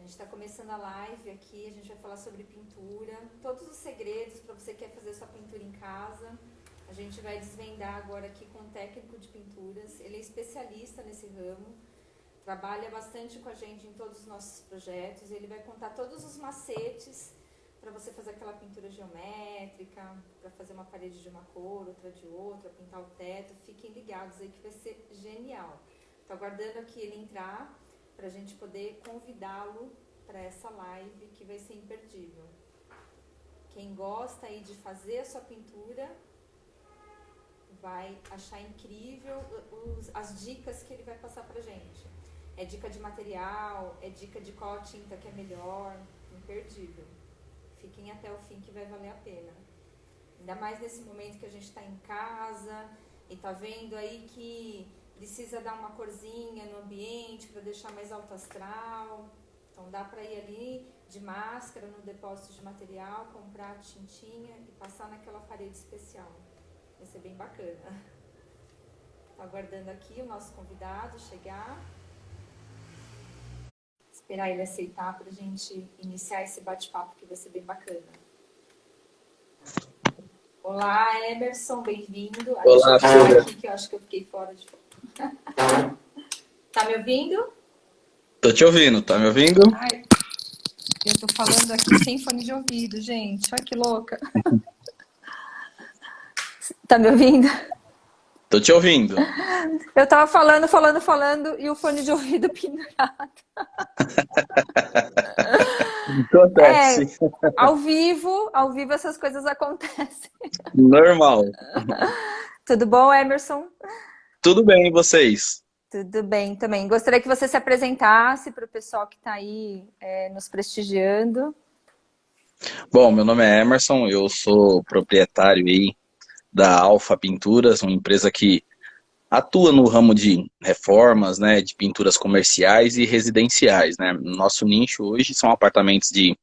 gente está começando a live aqui, a gente vai falar sobre pintura, todos os segredos para você que quer fazer sua pintura em casa. A gente vai desvendar agora aqui com um técnico de pinturas, ele é especialista nesse ramo, trabalha bastante com a gente em todos os nossos projetos, ele vai contar todos os macetes para você fazer aquela pintura geométrica, para fazer uma parede de uma cor, outra de outra, pintar o teto. Fiquem ligados aí que vai ser genial. Estou aguardando aqui ele entrar para a gente poder convidá-lo para essa live que vai ser imperdível. Quem gosta aí de fazer a sua pintura vai achar incrível as dicas que ele vai passar para a gente. É dica de material, é dica de qual tinta que é melhor, imperdível. Fiquem até o fim que vai valer a pena. Ainda mais nesse momento que a gente está em casa e está vendo aí que precisa dar uma corzinha no ambiente para deixar mais alto astral. Então dá para ir ali de máscara no depósito de material, comprar a tintinha e passar naquela parede especial. Vai ser bem bacana. Estou aguardando aqui o nosso convidado chegar. Esperar ele aceitar para a gente iniciar esse bate-papo que vai ser bem bacana. Olá, Emerson, bem-vindo. Olá, Silvia. Aqui que eu acho que eu fiquei fora de... Tá me ouvindo? Tô te ouvindo, tá me ouvindo? Ai, eu tô falando aqui sem fone de ouvido, gente. Olha que louca. Tá me ouvindo? Tô te ouvindo. Eu tava falando e o fone de ouvido pendurado. Acontece. Ao vivo essas coisas acontecem. Normal. Tudo bom, Emerson? Tudo bem, e vocês? Tudo bem também. Gostaria que você se apresentasse para o pessoal que está aí nos prestigiando. Bom, meu nome é Emerson, eu sou proprietário aí da Alfa Pinturas, uma empresa que atua no ramo de reformas, né, de pinturas comerciais e residenciais, né. Nosso nicho hoje são apartamentos de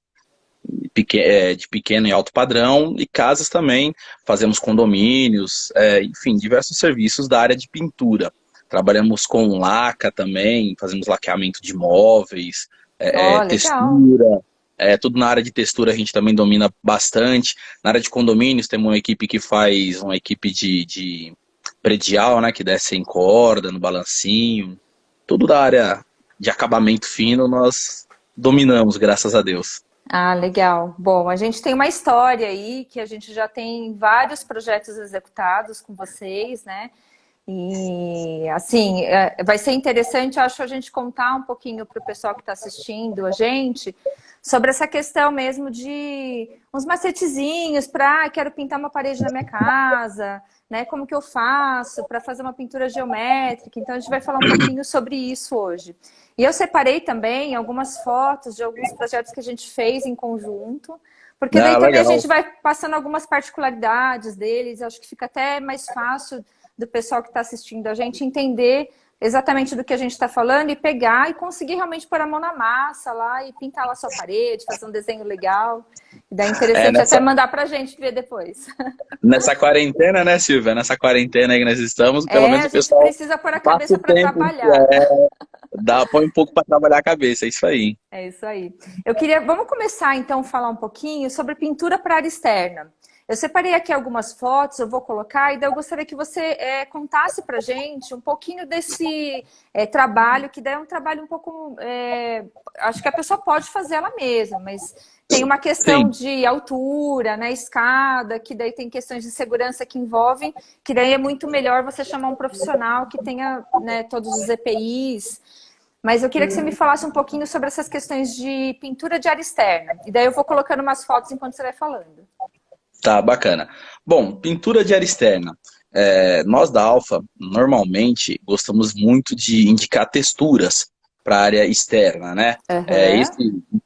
pequeno e alto padrão e casas também, fazemos condomínios, enfim, diversos serviços da área de pintura. Trabalhamos com laca também, fazemos laqueamento de móveis, Legal. textura, tudo na área de textura a gente também domina bastante. Na área de condomínios temos uma equipe que faz uma equipe de predial, né, que desce em corda, no balancinho. Tudo da área de acabamento fino nós dominamos, graças a Deus. Ah, legal. Bom, a gente tem uma história aí que a gente já tem vários projetos executados com vocês, né? E, assim, vai ser interessante, acho, a gente contar um pouquinho para o pessoal que está assistindo a gente sobre essa questão mesmo de uns macetezinhos para, quero pintar uma parede na minha casa, né? Como que eu faço para fazer uma pintura geométrica? Então, a gente vai falar um pouquinho sobre isso hoje. E eu separei também algumas fotos de alguns projetos que a gente fez em conjunto, porque daí também legal. a gente vai passando algumas particularidades deles, acho que fica até mais fácil do pessoal que está assistindo a gente entender exatamente do que a gente está falando e pegar e conseguir realmente pôr a mão na massa lá e pintar lá a sua parede, fazer um desenho legal. E daí é interessante até mandar pra gente ver depois. Nessa quarentena, né, Silvia? Nessa quarentena aí que nós estamos, pelo menos o pessoal... A gente precisa pôr a cabeça para trabalhar. Põe um pouco para trabalhar a cabeça, é isso aí. É isso aí. Vamos começar então a falar um pouquinho sobre pintura para área externa. Eu separei aqui algumas fotos, eu vou colocar, e daí eu gostaria que você contasse pra gente um pouquinho desse trabalho, que daí é um trabalho um pouco... acho que a pessoa pode fazer ela mesma, mas tem uma questão de altura, né, escada, que daí tem questões de segurança que envolvem, que daí é muito melhor você chamar um profissional que tenha, né, todos os EPIs. Mas eu queria que você me falasse um pouquinho sobre essas questões de pintura de área externa. E daí eu vou colocando umas fotos enquanto você vai falando. Tá, bacana. Bom, pintura de área externa. Nós da Alfa, normalmente, gostamos muito de indicar texturas para a área externa, né?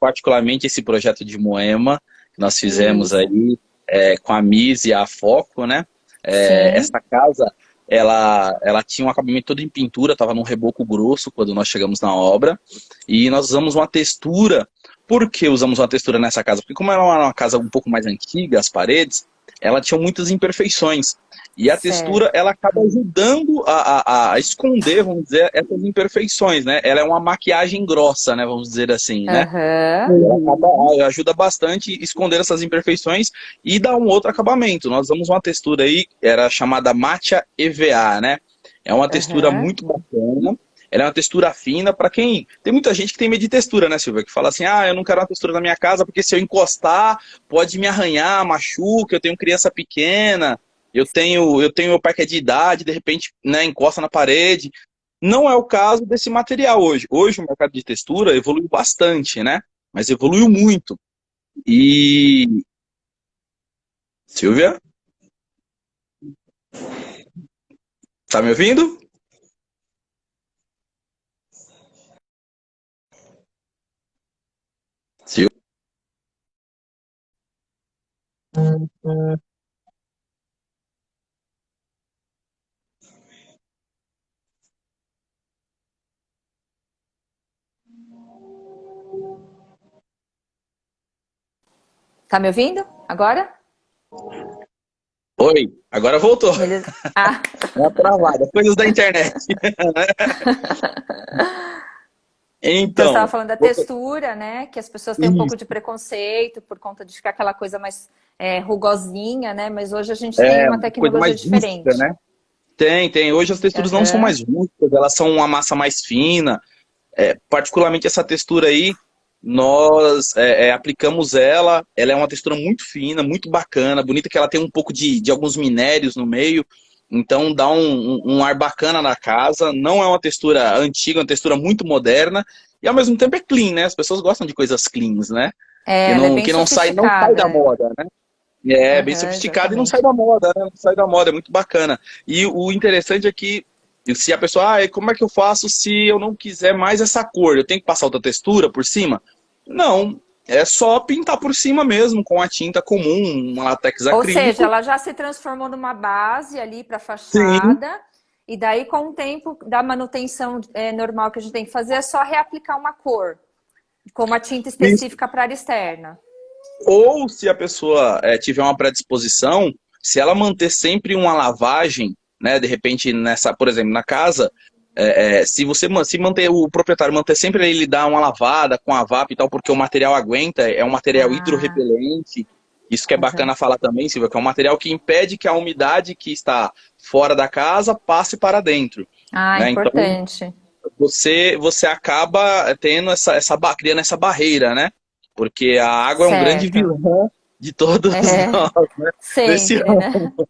Particularmente esse projeto de Moema, que nós fizemos aí com a MIS e a Foco, né? Essa casa, ela tinha um acabamento todo em pintura, estava num reboco grosso quando nós chegamos na obra, e nós usamos uma textura. Por que usamos uma textura nessa casa? Porque como era uma casa um pouco mais antiga, as paredes, ela tinha muitas imperfeições. E a textura, ela acaba ajudando a esconder, vamos dizer, essas imperfeições, né? Ela é uma maquiagem grossa, né? Vamos dizer assim, né? Ela ajuda bastante a esconder essas imperfeições e dar um outro acabamento. Nós damos uma textura aí, era chamada Matcha EVA, né? É uma textura muito bacana. Ela é uma textura fina para quem... Tem muita gente que tem medo de textura, né, Silvia? Que fala assim, eu não quero uma textura na minha casa porque se eu encostar, pode me arranhar, machuca, eu tenho criança pequena, eu tenho meu pai que é de idade, de repente, né, encosta na parede. Não é o caso desse material hoje. Hoje o mercado de textura evoluiu bastante, né? Mas evoluiu muito. E... Silvia? Tá me ouvindo? Silvia? Tá me ouvindo agora? Oi, agora voltou. Beleza. Uma travada, coisas da internet. Então, você estava Então, falando da textura, né? Que as pessoas têm um pouco isso, de preconceito por conta de ficar aquela coisa mais rugosinha, né? Mas hoje a gente tem é uma uma coisa tecnologia mais rústica, diferente. né? Tem. Hoje as texturas não são Aham. mais rústicas, elas são uma massa mais fina. Particularmente essa textura aí, nós aplicamos ela é uma textura muito fina, muito bacana, bonita, que ela tem um pouco de alguns minérios no meio, então dá um ar bacana na casa, não é uma textura antiga, é uma textura muito moderna, e ao mesmo tempo é clean, né? As pessoas gostam de coisas cleans, né? Ela é bem Que não sai sofisticada. da moda, né? É bem Aham, sofisticado e não sai exatamente. da moda, né? Não sai da moda, é muito bacana. E o interessante é que se a pessoa, como é que eu faço se eu não quiser mais essa cor? Eu tenho que passar outra textura por cima? Não, é só pintar por cima mesmo, com a tinta comum, um látex Ou seja, acrílico. ela já se transformou numa base ali para Sim, fachada, e daí com o tempo da manutenção normal que a gente tem que fazer é só reaplicar uma cor, com uma tinta isso. específica para a área externa. Ou se a pessoa tiver uma predisposição, se ela manter sempre uma lavagem, né, de repente por exemplo, na casa, se você se manter o proprietário manter sempre ele dá uma lavada com a VAP e tal, porque o material aguenta, é um material Ah, hidrorrepelente. Isso que é aham. bacana falar também, Silvia, que é um material que impede que a umidade que está fora da casa passe para dentro, Ah, né? Então importante. você acaba tendo criando essa barreira, né? Porque a água é um grande Certo. vilão de todos É, nós, né? Desse sempre, ramo. né?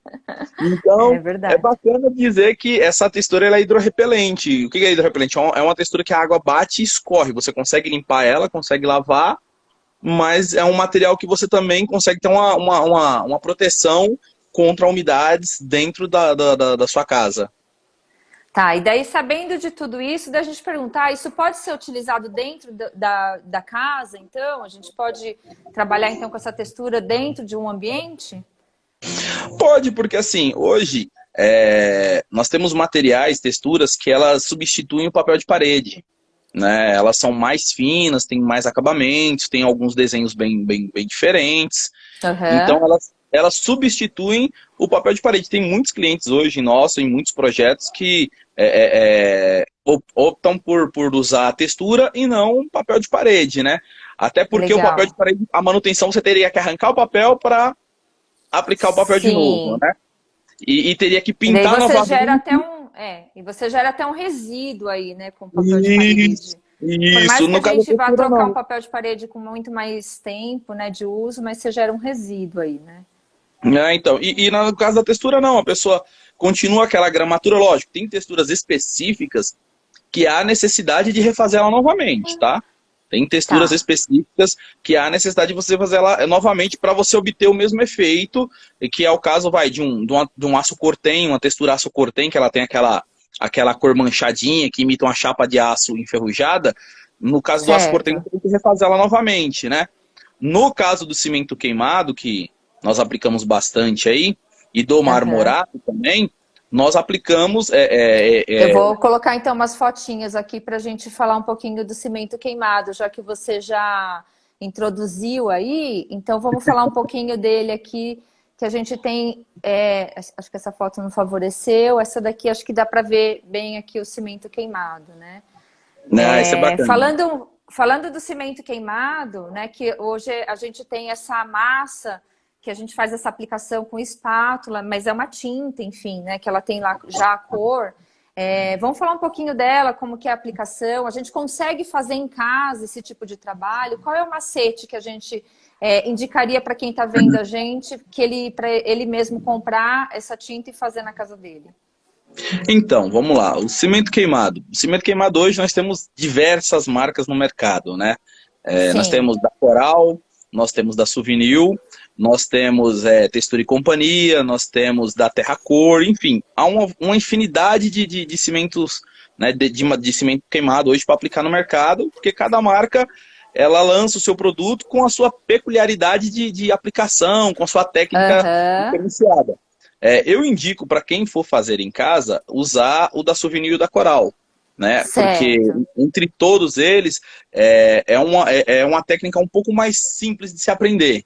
É Então, é verdade. bacana dizer que essa textura ela é hidrorrepelente. O que é hidrorrepelente? É uma textura que a água bate e escorre. Você consegue limpar ela, consegue lavar, mas é um material que você também consegue ter uma proteção contra umidades dentro da sua casa. Tá, e daí sabendo de tudo isso, daí a gente perguntar, isso pode ser utilizado dentro da casa, então? A gente pode trabalhar então com essa textura dentro de um ambiente? Pode, porque assim, hoje nós temos materiais, texturas que elas substituem o papel de parede. Né? Elas são mais finas, têm mais acabamentos, têm alguns desenhos bem diferentes. Então, Aham, elas substituem o papel de parede. Tem muitos clientes hoje nossos, em muitos projetos, que optam por usar a textura e não papel de parede, né? Até porque o papel de legal. parede, a manutenção, você teria que arrancar o papel para aplicar o papel de novo, Sim. né? E teria que E daí pintar você gera até novamente. um resíduo aí, né, com papel de Isso, parede. Por mais isso. que a No caso da gente vá textura, trocar um não. papel de parede com muito mais tempo, né, de uso, mas você gera um resíduo aí, né? Então, e no caso da textura, não, a pessoa continua aquela gramatura, lógico, tem texturas específicas que há necessidade de refazer ela novamente, tá? Tem texturas Tá, específicas que há necessidade de você fazer ela novamente para você obter o mesmo efeito, e que é o caso, de um aço cortem, uma textura aço cortem, que ela tem aquela cor manchadinha, que imita uma chapa de aço enferrujada. No caso do aço cortem, certo. você tem que refazer ela novamente, né? No caso do cimento queimado, que nós aplicamos bastante aí, e do Aham. marmorato também, nós aplicamos. Eu vou colocar então umas fotinhas aqui para a gente falar um pouquinho do cimento queimado, já que você já introduziu aí. Então vamos falar um pouquinho dele aqui que a gente tem, acho que essa foto não favoreceu, essa daqui acho que dá para ver bem aqui o cimento queimado, né? Isso é bacana. Falando do cimento queimado, né, que hoje a gente tem essa massa que a gente faz essa aplicação com espátula, mas é uma tinta, enfim, né, que ela tem lá já a cor. Vamos falar um pouquinho dela, como que é a aplicação. A gente consegue fazer em casa esse tipo de trabalho? Qual é o macete que a gente indicaria para quem está vendo a gente, para ele mesmo comprar essa tinta e fazer na casa dele? Então, vamos lá. O cimento queimado. O cimento queimado hoje nós temos diversas marcas no mercado, né? Nós temos da Coral, nós temos da Souvenir, nós temos Textura e Companhia, nós temos da Terracor, enfim. Há uma infinidade de cimentos, né, de cimento queimado hoje para aplicar no mercado, porque cada marca ela lança o seu produto com a sua peculiaridade de aplicação, com a sua técnica diferenciada. Eu indico para quem for fazer em casa, usar o da Souvenir e o da Coral, né? Certo. Porque entre todos eles é uma técnica um pouco mais simples de se aprender,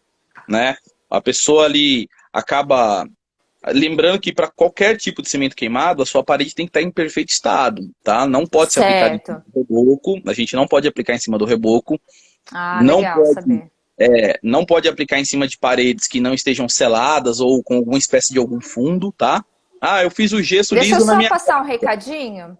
né? A pessoa ali acaba... Lembrando que para qualquer tipo de cimento queimado, a sua parede tem que estar em perfeito estado, tá? Não pode se aplicar em cima do reboco, a gente não pode aplicar em cima do reboco. Legal saber. Não pode aplicar em cima de paredes que não estejam seladas ou com alguma espécie de algum fundo, tá? Eu fiz o gesso liso na minha... Deixa eu só passar um recadinho.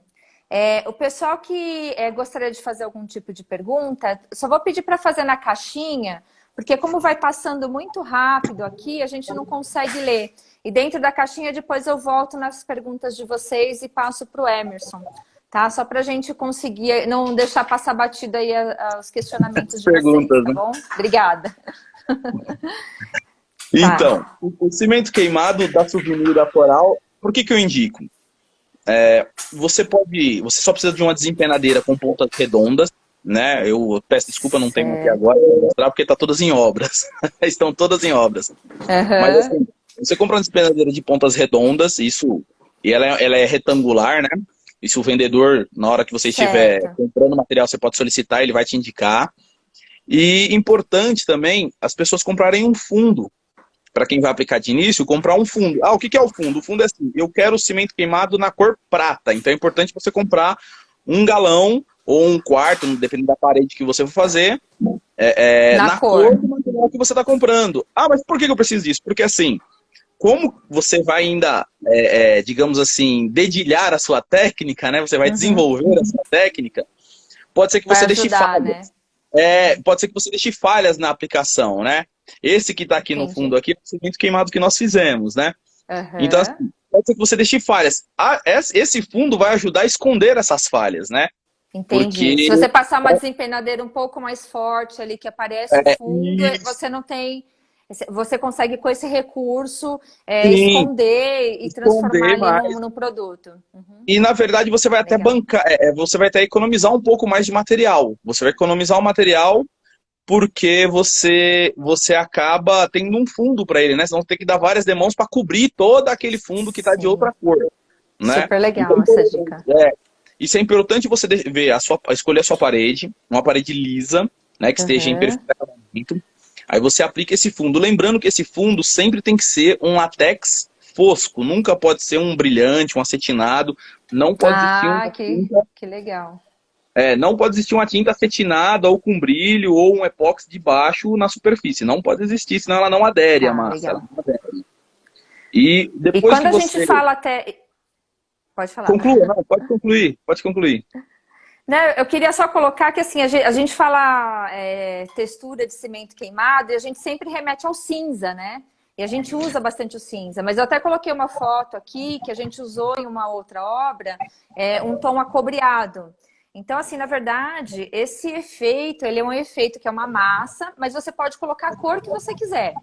O pessoal que gostaria de fazer algum tipo de pergunta, só vou pedir para fazer na caixinha, porque como vai passando muito rápido aqui, a gente não consegue ler. E dentro da caixinha depois eu volto nas perguntas de vocês e passo para o Emerson. Tá? Só para a gente conseguir não deixar passar batido aí os questionamentos de perguntas, vocês, tá bom? Obrigada. Então, o cimento queimado da Souvenir da Coral, por que eu indico? Você só precisa de uma desempenadeira com pontas redondas, né? Eu peço desculpa, não tenho aqui agora para mostrar, porque está todas em obras. Estão todas em obras. Mas assim, você compra uma desempenadeira de pontas redondas, e ela é retangular, né? Isso o vendedor, na hora que você estiver comprando material, você pode solicitar, ele vai te indicar. E importante também, as pessoas comprarem um fundo. Para quem vai aplicar de início, comprar um fundo. O que é o fundo? O fundo é assim, eu quero o cimento queimado na cor prata. Então é importante você comprar 1 galão ou 1/4, dependendo da parede que você for fazer, na cor do material que você está comprando. Mas por que eu preciso disso? Porque assim, como você vai ainda, digamos assim, dedilhar a sua técnica, né? Você vai desenvolver a sua técnica, pode ser que você deixe falhas. Pode ser que você deixe falhas na aplicação, né? Esse que está aqui no fundo aqui é o cimento queimado que nós fizemos, né? Então, assim, pode ser que você deixe falhas. Esse fundo vai ajudar a esconder essas falhas, né? Entendi. Se você passar uma desempenadeira um pouco mais forte ali, que aparece o fundo, você não tem... Você consegue, com esse recurso, esconder e transformar ali no produto. E, na verdade, você vai até bancar, você vai até economizar um pouco mais de material. Você vai economizar o material porque você acaba tendo um fundo para ele, né? Você não tem que dar várias demãos para cobrir todo aquele fundo que está de outra cor. Né? Super legal essa dica. Isso é importante você ver, escolher a sua parede, uma parede lisa, né, que esteja em perfeito acabamento. Aí você aplica esse fundo. Lembrando que esse fundo sempre tem que ser um látex fosco. Nunca pode ser um brilhante, um acetinado. Não pode existir que legal. Não pode existir uma tinta acetinada ou com brilho ou um epóxi de baixo na superfície. Não pode existir, senão ela não adere à massa. Ela não adere. E depois quando a gente fala até... Pode falar. Conclua, não, pode concluir. Não, eu queria só colocar que assim, a gente fala textura de cimento queimado e a gente sempre remete ao cinza, né? E a gente usa bastante o cinza. Mas eu até coloquei uma foto aqui que a gente usou em uma outra obra, um tom acobreado. Então, assim, na verdade, esse efeito, ele é um efeito que é uma massa, mas você pode colocar a cor que você quiser.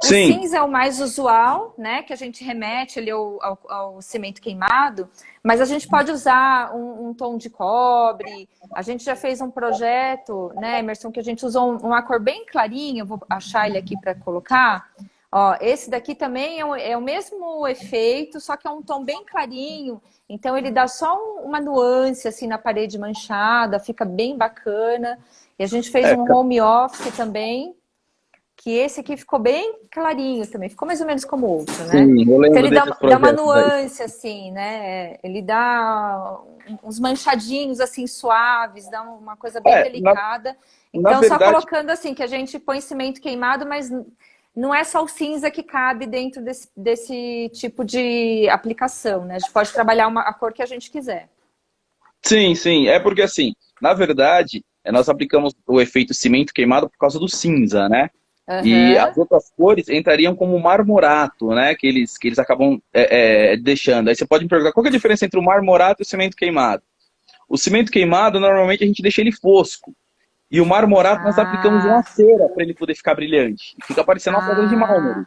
O cinza é o mais usual, né? Que a gente remete ali ao cimento queimado, mas a gente pode usar um tom de cobre. A gente já fez um projeto, né, Emerson, que a gente usou uma cor bem clarinha, eu vou achar ele aqui para colocar. Ó, esse daqui também é o mesmo efeito, só que é um tom bem clarinho. Então ele dá só uma nuance assim na parede manchada, fica bem bacana. E a gente fez um home office também. que esse aqui ficou bem clarinho também, ficou mais ou menos como o outro, né? Sim, eu lembro Então ele dá uma projetos nuance, assim, né? Ele dá uns manchadinhos, assim, suaves, dá uma coisa bem É, delicada. na Então, só verdade, colocando assim, que a gente põe cimento queimado, mas não é só o cinza que cabe dentro desse tipo de aplicação, né? A gente pode trabalhar a cor que a gente quiser. sim, sim. É porque assim, na verdade, nós aplicamos o efeito cimento queimado por causa do cinza, né? E as Aham. outras cores entrariam como marmorato, né? Que eles acabam deixando. Aí você pode me perguntar qual que é a diferença entre o marmorato e o cimento queimado? O cimento queimado, normalmente, a gente deixa ele fosco. E o marmorato, nós aplicamos uma Ah, cera para ele poder ficar brilhante. E fica parecendo uma pedra de mármore,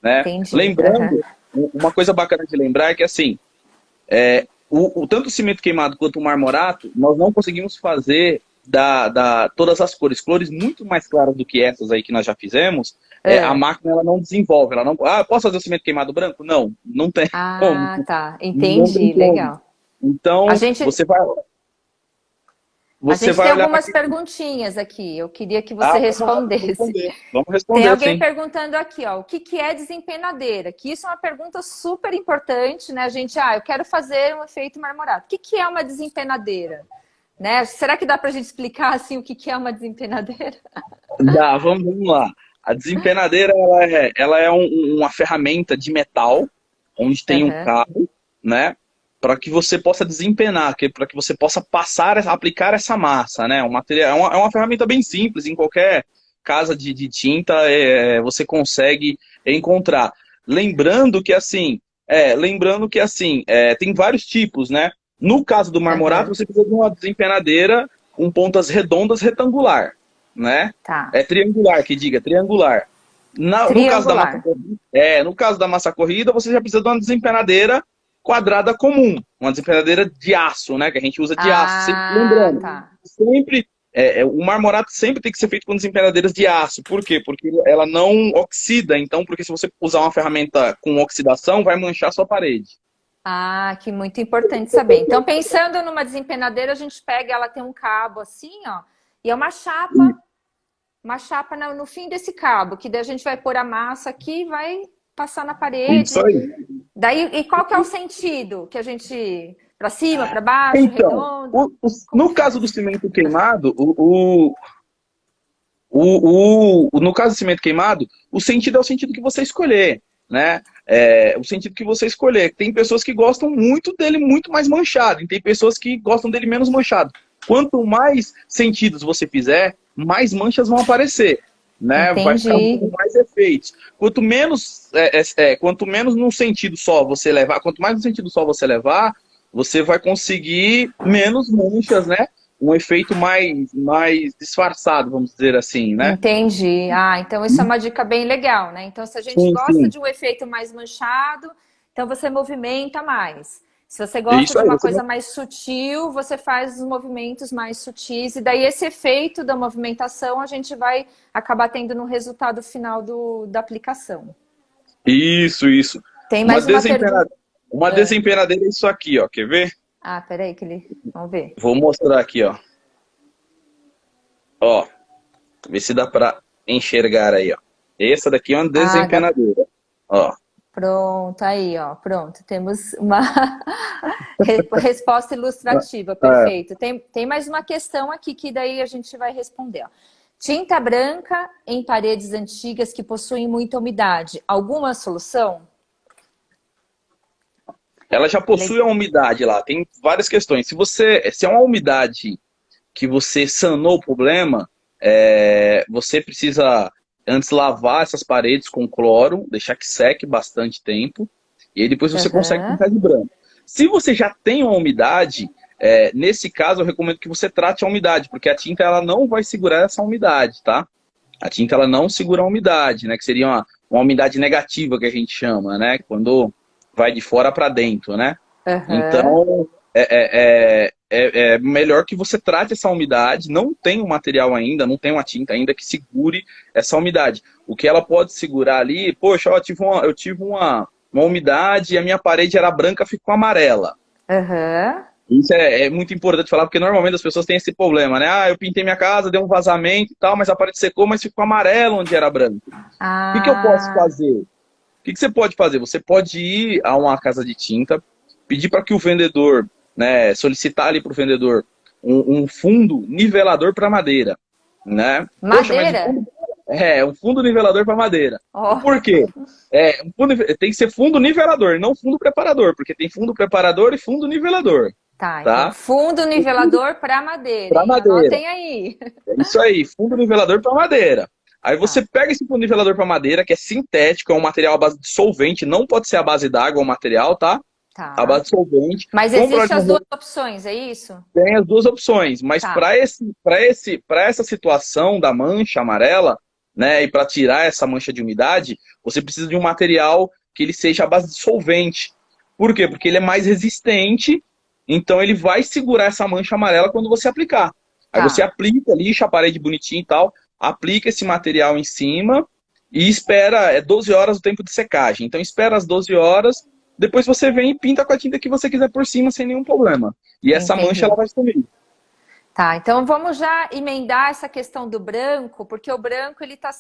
né? entendi. Aham. Lembrando, uma coisa bacana de lembrar é que, assim, tanto o cimento queimado quanto o marmorato, nós não conseguimos fazer todas as cores muito mais claras do que essas aí que nós já fizemos. A É. máquina ela não desenvolve, ela não. Ah, posso fazer o cimento queimado branco? Não, não tem como. Ah, tá. Não tem Entendi. como. Legal. A Então, gente, você tem vai olhar para algumas aquele. perguntintas aqui. Eu queria que você Ah, vamos respondesse. responder. Vamos Tem responder, alguém sim. perguntando aqui, ó, o que que é desempenadeira? Que isso é uma pergunta super importante, né? A gente, eu quero fazer um efeito marmorato. O que que é uma desempenadeira? Né? Será que dá para a gente explicar assim o que que é uma desempenadeira? Dá, vamos lá. A desempenadeira ela é uma ferramenta de metal onde tem um Aham. cabo, né? Para que você possa desempenar, para que você possa aplicar essa massa, né? Um material, é uma ferramenta bem simples, em qualquer casa de tinta você consegue encontrar. Lembrando que assim, tem vários tipos, né? No caso do marmorato, Aham. você precisa de uma desempenadeira com pontas redondas retangular, né? Tá. É triangular, que diga, triangular. No caso da massa Triangular. corrida, no caso da massa corrida, você já precisa de uma desempenadeira quadrada comum, uma desempenadeira de aço, né? Que a gente usa de aço. Sempre Ah, lembrando, tá. sempre o marmorato sempre tem que ser feito com desempenadeiras de aço. Por quê? Porque ela não oxida. Então, porque se você usar uma ferramenta com oxidação, vai manchar a sua parede. Ah, que muito importante saber. Então, pensando numa desempenadeira, a gente pega, ela tem um cabo assim, ó, e é uma chapa no fim desse cabo, que daí a gente vai pôr a massa aqui e vai passar na Isso parede. aí. Daí, e qual que é o sentido? Que a gente, para cima, para baixo, Então, redondo? Como no que caso faz? do cimento queimado, no caso do cimento queimado, o sentido é o sentido que você escolher, né? O sentido que você escolher. Tem pessoas que gostam muito dele muito mais manchado, e tem pessoas que gostam dele menos manchado. Quanto mais sentidos você fizer, mais manchas vão aparecer, né? Vai ficar Entendi. com mais efeitos. Quanto menos num sentido só você levar, quanto mais no sentido só você levar, você vai conseguir menos manchas, né? Um efeito mais disfarçado, vamos dizer assim, né? Entendi. Ah, então isso é uma dica bem legal, né? Então, se a gente Sim, gosta sim. de um efeito mais manchado, então você movimenta mais. Se você É gosta isso de aí. uma coisa mais sutil, você faz os movimentos mais sutis, e daí esse efeito da movimentação a gente vai acabar tendo no resultado final da aplicação. Isso. Tem Uma mais uma pergunta. desempenada, uma desempenadeira é isso aqui, ó. Quer ver? Ah, peraí, que ele. Vamos ver. Vou mostrar aqui, ó. Ó, ver se dá pra enxergar aí, ó. Essa daqui é uma Ah, desempenadeira. Ó. pronto, aí, ó, pronto. Temos uma resposta ilustrativa, É, perfeito. Tem mais uma questão aqui que daí a gente vai responder. Ó. Tinta branca em paredes antigas que possuem muita umidade. Alguma solução? ela já possui a umidade lá. Tem várias questões. Se é uma umidade que você sanou o problema, você precisa antes lavar essas paredes com cloro, deixar que seque bastante tempo, e aí depois você consegue Aham, pintar de branco. Se você já tem uma umidade, nesse caso eu recomendo que você trate a umidade, porque a tinta ela não vai segurar essa umidade, tá? A tinta ela não segura a umidade, né? Que seria uma umidade negativa que a gente chama, né? Quando vai de fora para dentro, né? aham. Então, é melhor que você trate essa umidade. Não tem um material ainda, não tem uma tinta ainda que segure essa umidade. O que ela pode segurar ali, poxa, ó, eu tive uma umidade e a minha parede era branca, ficou amarela. Aham. Isso é muito importante falar, porque normalmente as pessoas têm esse problema, né? Ah, eu pintei minha casa, deu um vazamento e tal, mas a parede secou, mas ficou amarelo onde era branco. O que eu posso Ah, fazer? O que você pode fazer? Você pode ir a uma casa de tinta, pedir para que o vendedor, né, solicitar ali para o vendedor um fundo nivelador para madeira, né? Poxa, mas madeira? um fundo nivelador para madeira. O Ó, porquê? Tem que ser fundo nivelador, não fundo preparador, porque tem fundo preparador e fundo nivelador, tá. Então, tá? fundo nivelador para madeira, Para hein? madeira. Anotem aí. É isso aí, fundo nivelador para madeira. Aí você Tá, pega esse fundo nivelador para madeira, que é sintético, é um material à base de solvente, não pode ser à base d'água o material, tá? À tá. base de solvente. Mas Compra existem as duas opções, é isso? tem as duas opções, mas Tá, para essa situação da mancha amarela, né, e para tirar essa mancha de umidade, você precisa de um material que ele seja à base de solvente. Por quê? Porque ele é mais resistente, então ele vai segurar essa mancha amarela quando você aplicar. Aí você tá. aplica, lixa a parede bonitinho e tal, aplica esse material em cima e espera 12 horas o tempo de secagem. Então espera as 12 horas, depois você vem e pinta com a tinta que você quiser por cima sem nenhum problema. E essa mancha ela Entendi. vai sumir. Tá, então vamos já emendar essa questão do branco, porque o branco ele está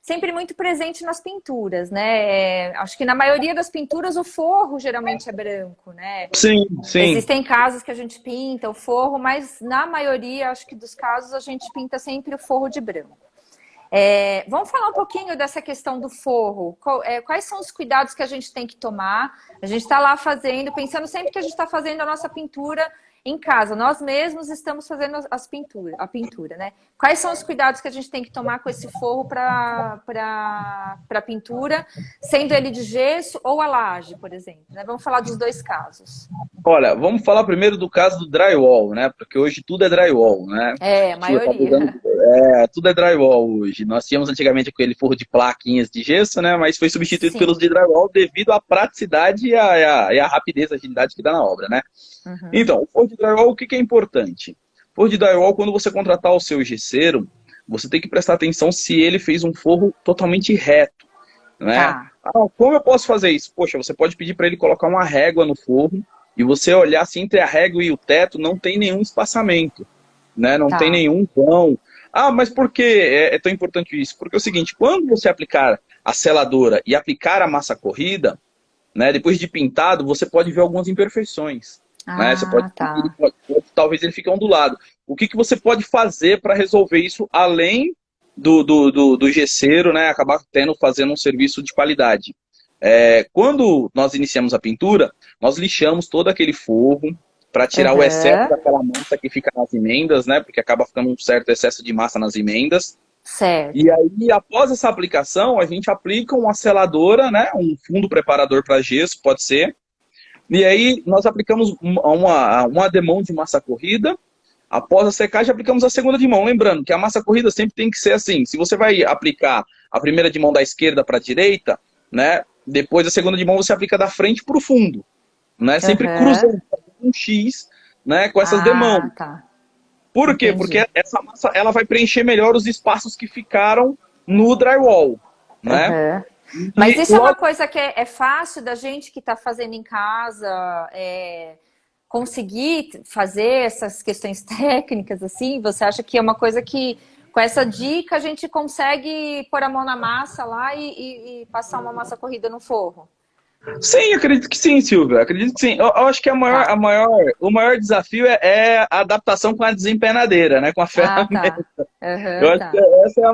sempre muito presente nas pinturas, né? Acho que na maioria das pinturas o forro geralmente é branco, né? Sim, sim. Existem casos que a gente pinta o forro, mas na maioria, acho que dos casos, a gente pinta sempre o forro de branco. Vamos falar um pouquinho dessa questão do forro. Quais são os cuidados que a gente tem que tomar? A gente está lá fazendo, pensando sempre que a gente está fazendo a nossa pintura em casa. Nós mesmos estamos fazendo a pintura, né? Quais são os cuidados que a gente tem que tomar com esse forro para a pintura, sendo ele de gesso ou a laje, por exemplo, né? Vamos falar dos dois casos. Olha, vamos falar primeiro do caso do drywall, né? Porque hoje tudo é drywall, né? A maioria. Tudo é drywall hoje. Nós tínhamos antigamente aquele forro de plaquinhas de gesso, né? Mas foi substituído pelos Sim. de drywall devido à praticidade e à rapidez, a agilidade que dá na obra, né? Uhum. Então, o forro de drywall, o que é importante? Forro de drywall, quando você contratar o seu gesseiro, você tem que prestar atenção se ele fez um forro totalmente reto, né? Tá, Ah, como eu posso fazer isso? Poxa, você pode pedir para ele colocar uma régua no forro e você olhar se entre a régua e o teto não tem nenhum espaçamento, né? Não tem tá. nenhum vão. Ah, mas por que é tão importante isso? Porque é o seguinte, quando você aplicar a seladora e aplicar a massa corrida, né, depois de pintado, você pode ver algumas imperfeições, né? Você Ah, tá. talvez ele fique ondulado. O que você pode fazer para resolver isso além do gesseiro, né, acabar fazendo um serviço de qualidade? Quando nós iniciamos a pintura, nós lixamos todo aquele forro para tirar o excesso Uhum. daquela massa que fica nas emendas, né? Porque acaba ficando um certo excesso de massa nas emendas. E Certo. aí, após essa aplicação, a gente aplica uma seladora, né? Um fundo preparador para gesso, pode ser. E aí, nós aplicamos uma demão de massa corrida. Após a secagem, aplicamos a segunda de mão. Lembrando que a massa corrida sempre tem que ser assim. Se você vai aplicar a primeira de mão da esquerda para a direita, né? Depois a segunda de mão você aplica da frente para o fundo, né? Sempre Uhum. cruzando um X, né? Com essas demãos. Ah, tá. Por quê? Entendi. Porque essa massa ela vai preencher melhor os espaços que ficaram no drywall, né? Uhum. Mas E isso é uma logo, coisa que é fácil da gente que está fazendo em casa conseguir fazer essas questões técnicas, assim? Você acha que é uma coisa que, com essa dica, a gente consegue pôr a mão na massa lá e passar uma massa corrida no forro? sim, acredito que sim, Silvia. Acredito que sim. Eu acho que Tá. o maior desafio é a adaptação com a desempenadeira, né? Com a Ah, ferramenta. tá. Eu Uhum, acho que tá. essa é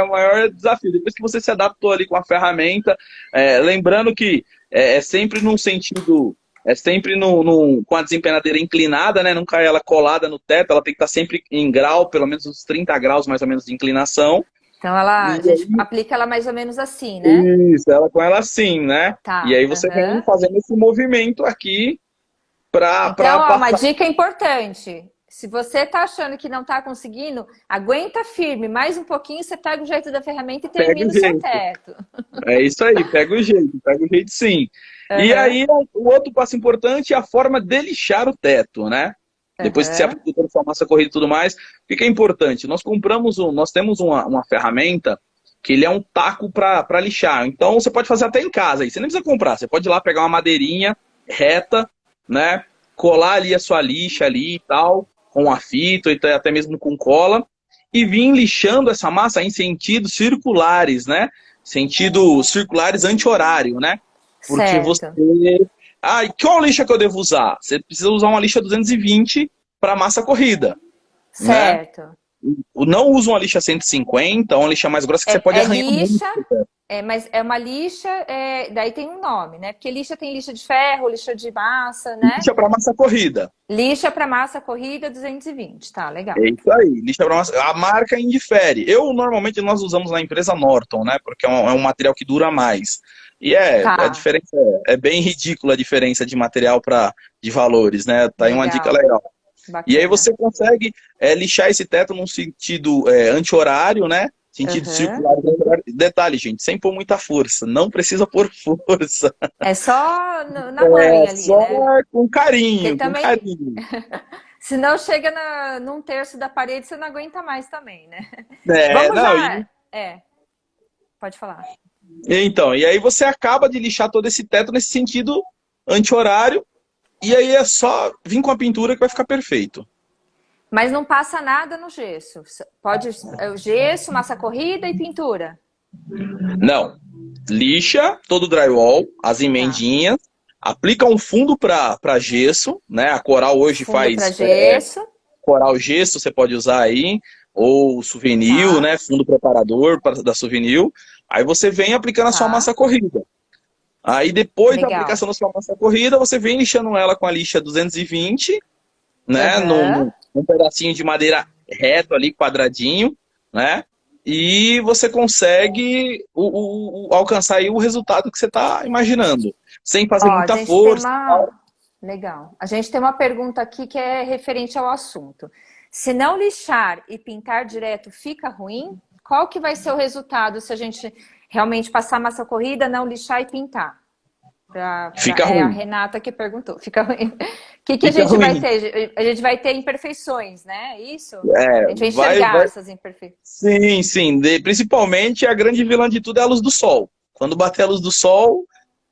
o maior desafio. Depois que você se adaptou ali com a ferramenta, lembrando que é sempre num sentido, é sempre com a desempenadeira inclinada, né? Não cai ela colada no teto, ela tem que estar sempre em grau, pelo menos uns 30 graus mais ou menos de inclinação. Então E a gente aí, aplica ela mais ou menos assim, né? isso, ela com ela assim, né? E Tá. aí você vem Uhum. fazendo esse movimento aqui para Então, ó, uma passar. dica importante. Se você tá achando que não tá conseguindo, aguenta firme, mais um pouquinho, você pega o jeito da ferramenta e Pega o termina o seu jeito. teto. É isso aí, pega o jeito sim. E Uhum, aí, o outro passo importante é a forma de lixar o teto, né? Depois que você uhum. aplicou toda a sua massa corrida e tudo mais, o que é importante? Nós temos uma ferramenta que ele é um taco para lixar. Então, você pode fazer até em casa. Aí. Você nem precisa comprar. Você pode ir lá pegar uma madeirinha reta, né? colar ali a sua lixa ali e tal, com a fita, e até mesmo com cola, e vir lixando essa massa em sentidos circulares, né? Sentidos circulares anti-horário, né? Porque você... Certo. Ah, e qual lixa que eu devo usar? Você precisa usar uma lixa 220 para massa corrida, né? Certo. Não usa uma lixa 150, uma lixa mais grossa que você pode É arranhar muito. lixa, mas é uma lixa, daí tem um nome, né? Porque lixa tem lixa de ferro, lixa de massa, né? Lixa para massa corrida. Lixa para massa corrida 220, tá, legal. É isso aí, lixa para massa. A marca indifere. Normalmente nós usamos na empresa Norton, né? Porque é um material que dura mais. E a Tá, diferença é bem ridícula a diferença de material de valores, né? Tá aí uma dica legal, legal. E aí bacana. você consegue lixar esse teto num sentido anti-horário, né? Sentido Aham. circular. Detalhe, gente, sem pôr muita força. Não precisa pôr força. É só na manha ali, Só né? com Porque carinho, com também, carinho. senão chega num terço da parede, você não aguenta mais também, né? É, Vamos não, já. Pode falar. então, e aí você acaba de lixar todo esse teto nesse sentido anti-horário, e aí é só vir com a pintura que vai ficar perfeito. Mas não passa nada no gesso. Pode o gesso, massa corrida e pintura. Não, lixa todo o drywall, as Tá. emendinhas, aplica um fundo para gesso, né? A Coral hoje Fundo para faz gesso. Coral gesso, você pode usar aí, ou Souvenir, Tá. né? Fundo preparador da Souvenir. Aí você vem aplicando a sua Tá. massa corrida. Aí depois da Legal. aplicação da sua massa corrida, você vem lixando ela com a lixa 220, né? Aham. Num pedacinho de madeira reto ali, quadradinho, né? E você consegue alcançar aí o resultado que você está imaginando, sem Ó, fazer a muita gente tem força. uma. Legal. A gente tem uma pergunta aqui que é referente ao assunto. Se não lixar e pintar direto fica ruim? Qual que vai ser o resultado se a gente realmente passar massa corrida, não lixar e pintar? Fica É a ruim, Renata que perguntou. Fica ruim. O que a fica gente vai ruim. ter? A gente vai ter imperfeições, né? Isso? É, A gente vai vai, enxergar vai. essas imperfeições. Sim, sim. Principalmente a grande vilã de tudo é a luz do sol. Quando bater a luz do sol,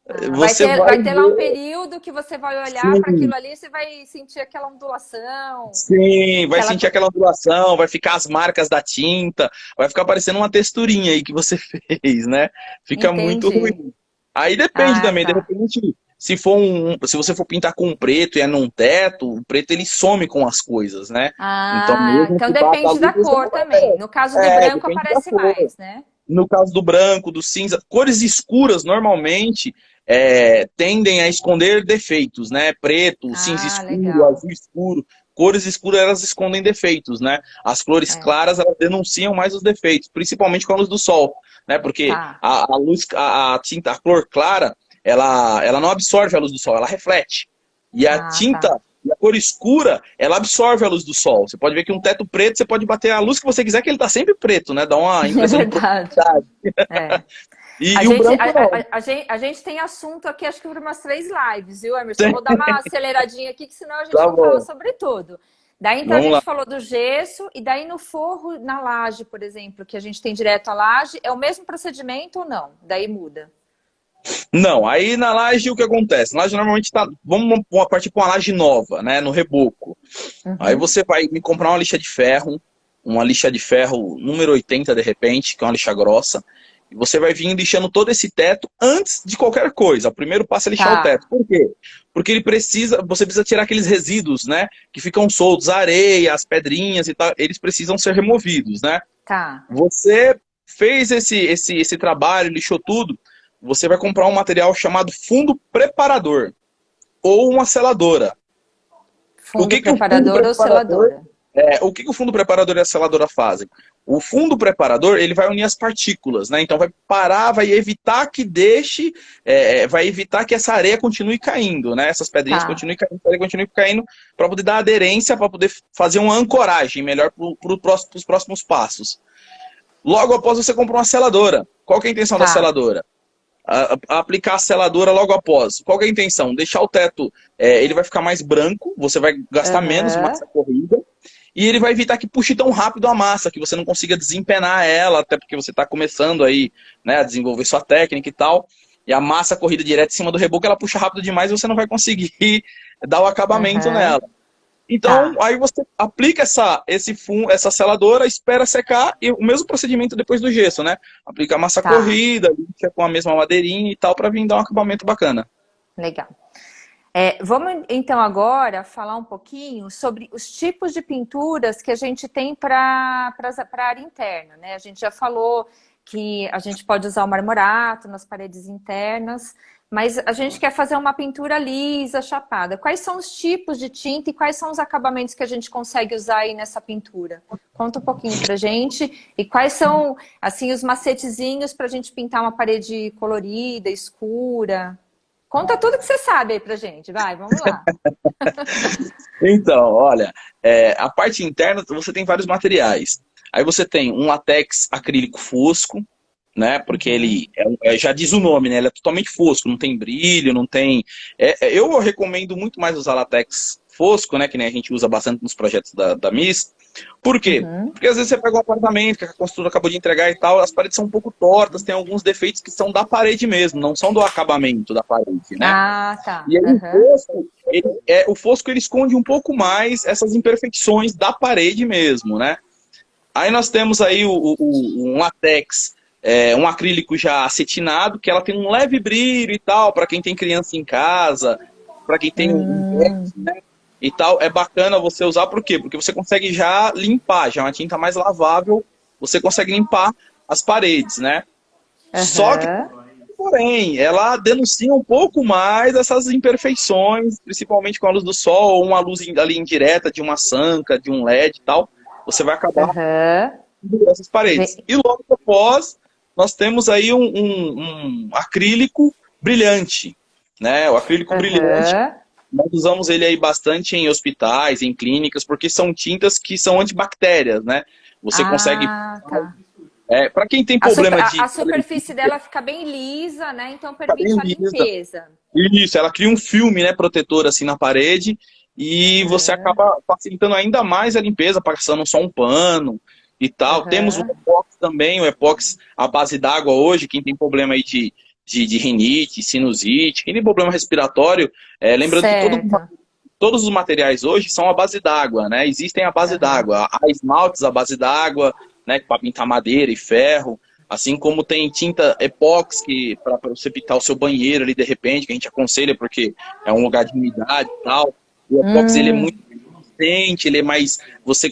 Ah, você vai vai ter lá um ver. período que você vai olhar para Sim, aquilo ali, você vai sentir aquela ondulação, sim, vai aquela sentir aquela ondulação, vai ficar as marcas da tinta, vai ficar parecendo uma texturinha aí que você fez, né? Fica muito Entendi. ruim. Aí depende Ah, também, de tá. repente, se você for pintar com preto e é num teto, o preto ele some com as coisas, né? Então Ah, mesmo então que bata a depende da luz, você não cor vai também. ver. No caso do branco Depende da aparece cor. mais, né? No caso do branco, do cinza, cores escuras normalmente tendem a esconder defeitos, né? Preto, cinza Ah, escuro, legal. azul escuro. Cores escuras elas escondem defeitos, né? As cores É, claras elas denunciam mais os defeitos, principalmente com a luz do sol, né? Porque tá. a luz, a tinta, a cor clara, ela não absorve a luz do sol, ela reflete. E a Ah, tá. tinta e a cor escura, ela absorve a luz do sol. Você pode ver que um teto preto, você pode bater a luz que você quiser, que ele tá sempre preto, né? Dá uma É impressão de verdade. profundidade. É. E o branco não. A gente tem assunto aqui, acho que por umas 3 lives, viu, Emerson? Vou dar uma aceleradinha aqui, que senão a gente Tá não fala bom. sobre tudo. Daí, então, a Vamos gente lá. falou do gesso, e daí no forro, na laje, por exemplo, que a gente tem direto à laje, é o mesmo procedimento ou não? Daí muda. Não, aí na laje o que acontece? Na laje normalmente tá. Vamos partir para uma laje nova, né? No reboco. Aí Uhum. você vai me comprar uma lixa de ferro número 80 de repente, que é uma lixa grossa. E você vai vir lixando todo esse teto antes de qualquer coisa. O primeiro passo é lixar o Tá, teto. Por quê? Porque você precisa tirar aqueles resíduos, né? Que ficam soltos, a areia, as pedrinhas e tal, eles precisam ser removidos, né? tá. Você fez esse trabalho, lixou tudo, você vai comprar um material chamado fundo preparador ou uma seladora. O Fundo que o fundo preparador ou preparador seladora? o que o fundo preparador e a seladora fazem? O fundo preparador ele vai unir as partículas, né? Então vai parar, vai evitar que vai evitar que essa areia continue caindo, né? Essas pedrinhas Tá. continuem caindo, a areia continue caindo, para poder dar aderência, para poder fazer uma ancoragem melhor para os próximos passos. Logo após você compra uma seladora. Qual que é a intenção da Tá. seladora? Aplicar a seladora logo após. Qual que é a intenção? Deixar o teto, ele vai ficar mais branco, você vai gastar menos Aham. massa corrida, e ele vai evitar que puxe tão rápido a massa, que você não consiga desempenar ela, até porque você está começando aí, né, a desenvolver sua técnica e tal. e a massa corrida direto em cima do reboco, ela puxa rápido demais e você não vai conseguir dar o acabamento nela. Então, aí você aplica essa seladora, espera secar e o mesmo procedimento depois do gesso, né? Aplica a massa corrida, lixa com a mesma madeirinha e tal, para vir dar um acabamento bacana. Legal. Vamos então agora falar um pouquinho sobre os tipos de pinturas que a gente tem para a área interna, né? A gente já falou que a gente pode usar o marmorato nas paredes internas, mas a gente quer fazer uma pintura lisa, chapada. Quais são os tipos de tinta e quais são os acabamentos que a gente consegue usar aí nessa pintura? Conta um pouquinho pra gente. E quais são, assim, os macetezinhos pra gente pintar uma parede colorida, escura? Conta tudo que você sabe aí pra gente. Vai, vamos lá. Então, olha, a parte interna você tem vários materiais. Aí você tem um látex acrílico fosco, né? Porque ele já diz o nome, né? Ele é totalmente fosco, não tem brilho, não tem. Eu recomendo muito mais usar látex fosco, né? Que nem a gente usa bastante nos projetos da Miss. Por quê? Porque às vezes você pega um apartamento que a construtora acabou de entregar e tal, as paredes são um pouco tortas, tem alguns defeitos que são da parede mesmo, não são do acabamento da parede, né? Ah, tá. E aí o fosco ele esconde um pouco mais essas imperfeições da parede mesmo, né? Aí nós temos aí um látex, um acrílico já acetinado, que ela tem um leve brilho e tal, para quem tem criança em casa, para quem tem né? E tal, é bacana você usar, por quê? Porque você consegue já limpar, já é uma tinta mais lavável, você consegue limpar as paredes, né? Só que, porém, ela denuncia um pouco mais essas imperfeições, principalmente com a luz do sol, ou uma luz ali indireta de uma sanca, de um LED e tal, você vai acabar com essas paredes. E logo após, nós temos aí um acrílico brilhante, né? O acrílico brilhante, nós usamos ele aí bastante em hospitais, em clínicas, porque são tintas que são antibactérias, né? Você consegue... para quem tem problema a superfície dela fica bem lisa, né? Então permite a limpeza. Isso, ela cria um filme, né, protetor assim na parede e você acaba facilitando ainda mais a limpeza, passando só um pano e tal. Temos o epóxi também, o epóxi à base d'água hoje, quem tem problema aí de rinite, sinusite, quem tem problema respiratório, lembrando que todos os materiais hoje são à base d'água, né? Existem à base d'água, há esmaltes à base d'água, né, para pintar madeira e ferro, assim como tem tinta epóxi para você pintar o seu banheiro ali de repente, que a gente aconselha porque é um lugar de umidade e tal. O epóxi ele é muito resistente, ele é mais, você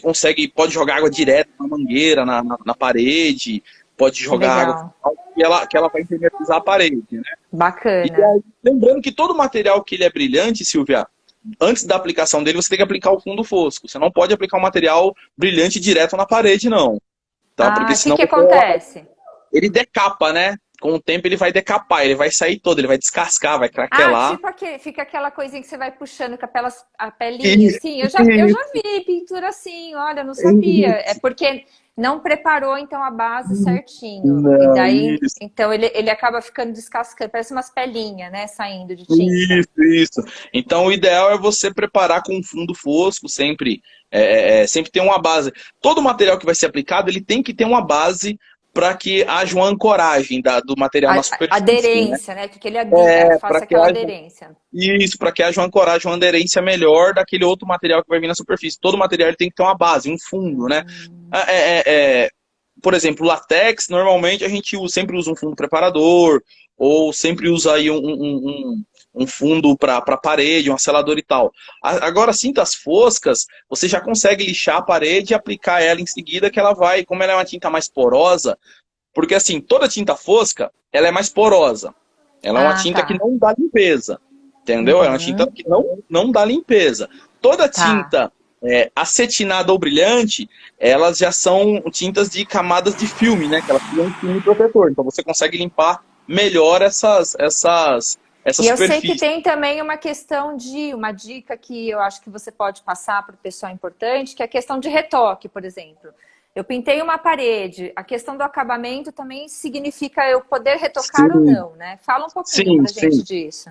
pode jogar água direto na mangueira, na parede, pode jogar água que ela vai impermeabilizar a parede, né? Bacana. E aí, lembrando que todo material que ele é brilhante, Silvia, antes da aplicação dele, você tem que aplicar o fundo fosco. Você não pode aplicar um material brilhante direto na parede, não. Tá? Porque senão que acontece? Ele decapa, né? Com o tempo ele vai decapar, ele vai sair todo, ele vai descascar, vai craquelar. Tipo fica aquela coisinha que você vai puxando com a pelinha, assim. Eu já vi pintura assim, olha, não sabia. É porque não preparou, então, a base certinho. Não, e daí, então, ele acaba ficando descascando, parece umas pelinhas, né, saindo de tinta. Isso. Então, o ideal é você preparar com um fundo fosco, sempre ter uma base. Todo material que vai ser aplicado, ele tem que ter uma base para que haja uma ancoragem do material na superfície. Aderência, né? Que ele faça aquela aderência. Isso, para que haja uma ancoragem, uma aderência melhor daquele outro material que vai vir na superfície. Todo material ele tem que ter uma base, um fundo, né? Por exemplo, látex, normalmente a gente sempre usa um fundo preparador, ou sempre usa aí um fundo para parede, um selador e tal. Agora, cintas foscas, você já consegue lixar a parede e aplicar ela em seguida, que ela vai, como ela é uma tinta mais porosa, porque assim, toda tinta fosca, ela é mais porosa. Ela é uma tinta que não dá limpeza, entendeu? É uma tinta que não dá limpeza. Toda tinta acetinada ou brilhante, elas já são tintas de camadas de filme, né? Que elas criam um filme protetor. Então você consegue limpar melhor essa e eu sei que tem também uma questão uma dica que eu acho que você pode passar para o pessoal importante, que é a questão de retoque, por exemplo. Eu pintei uma parede, a questão do acabamento também significa eu poder retocar ou não, né? Fala um pouquinho pra gente disso.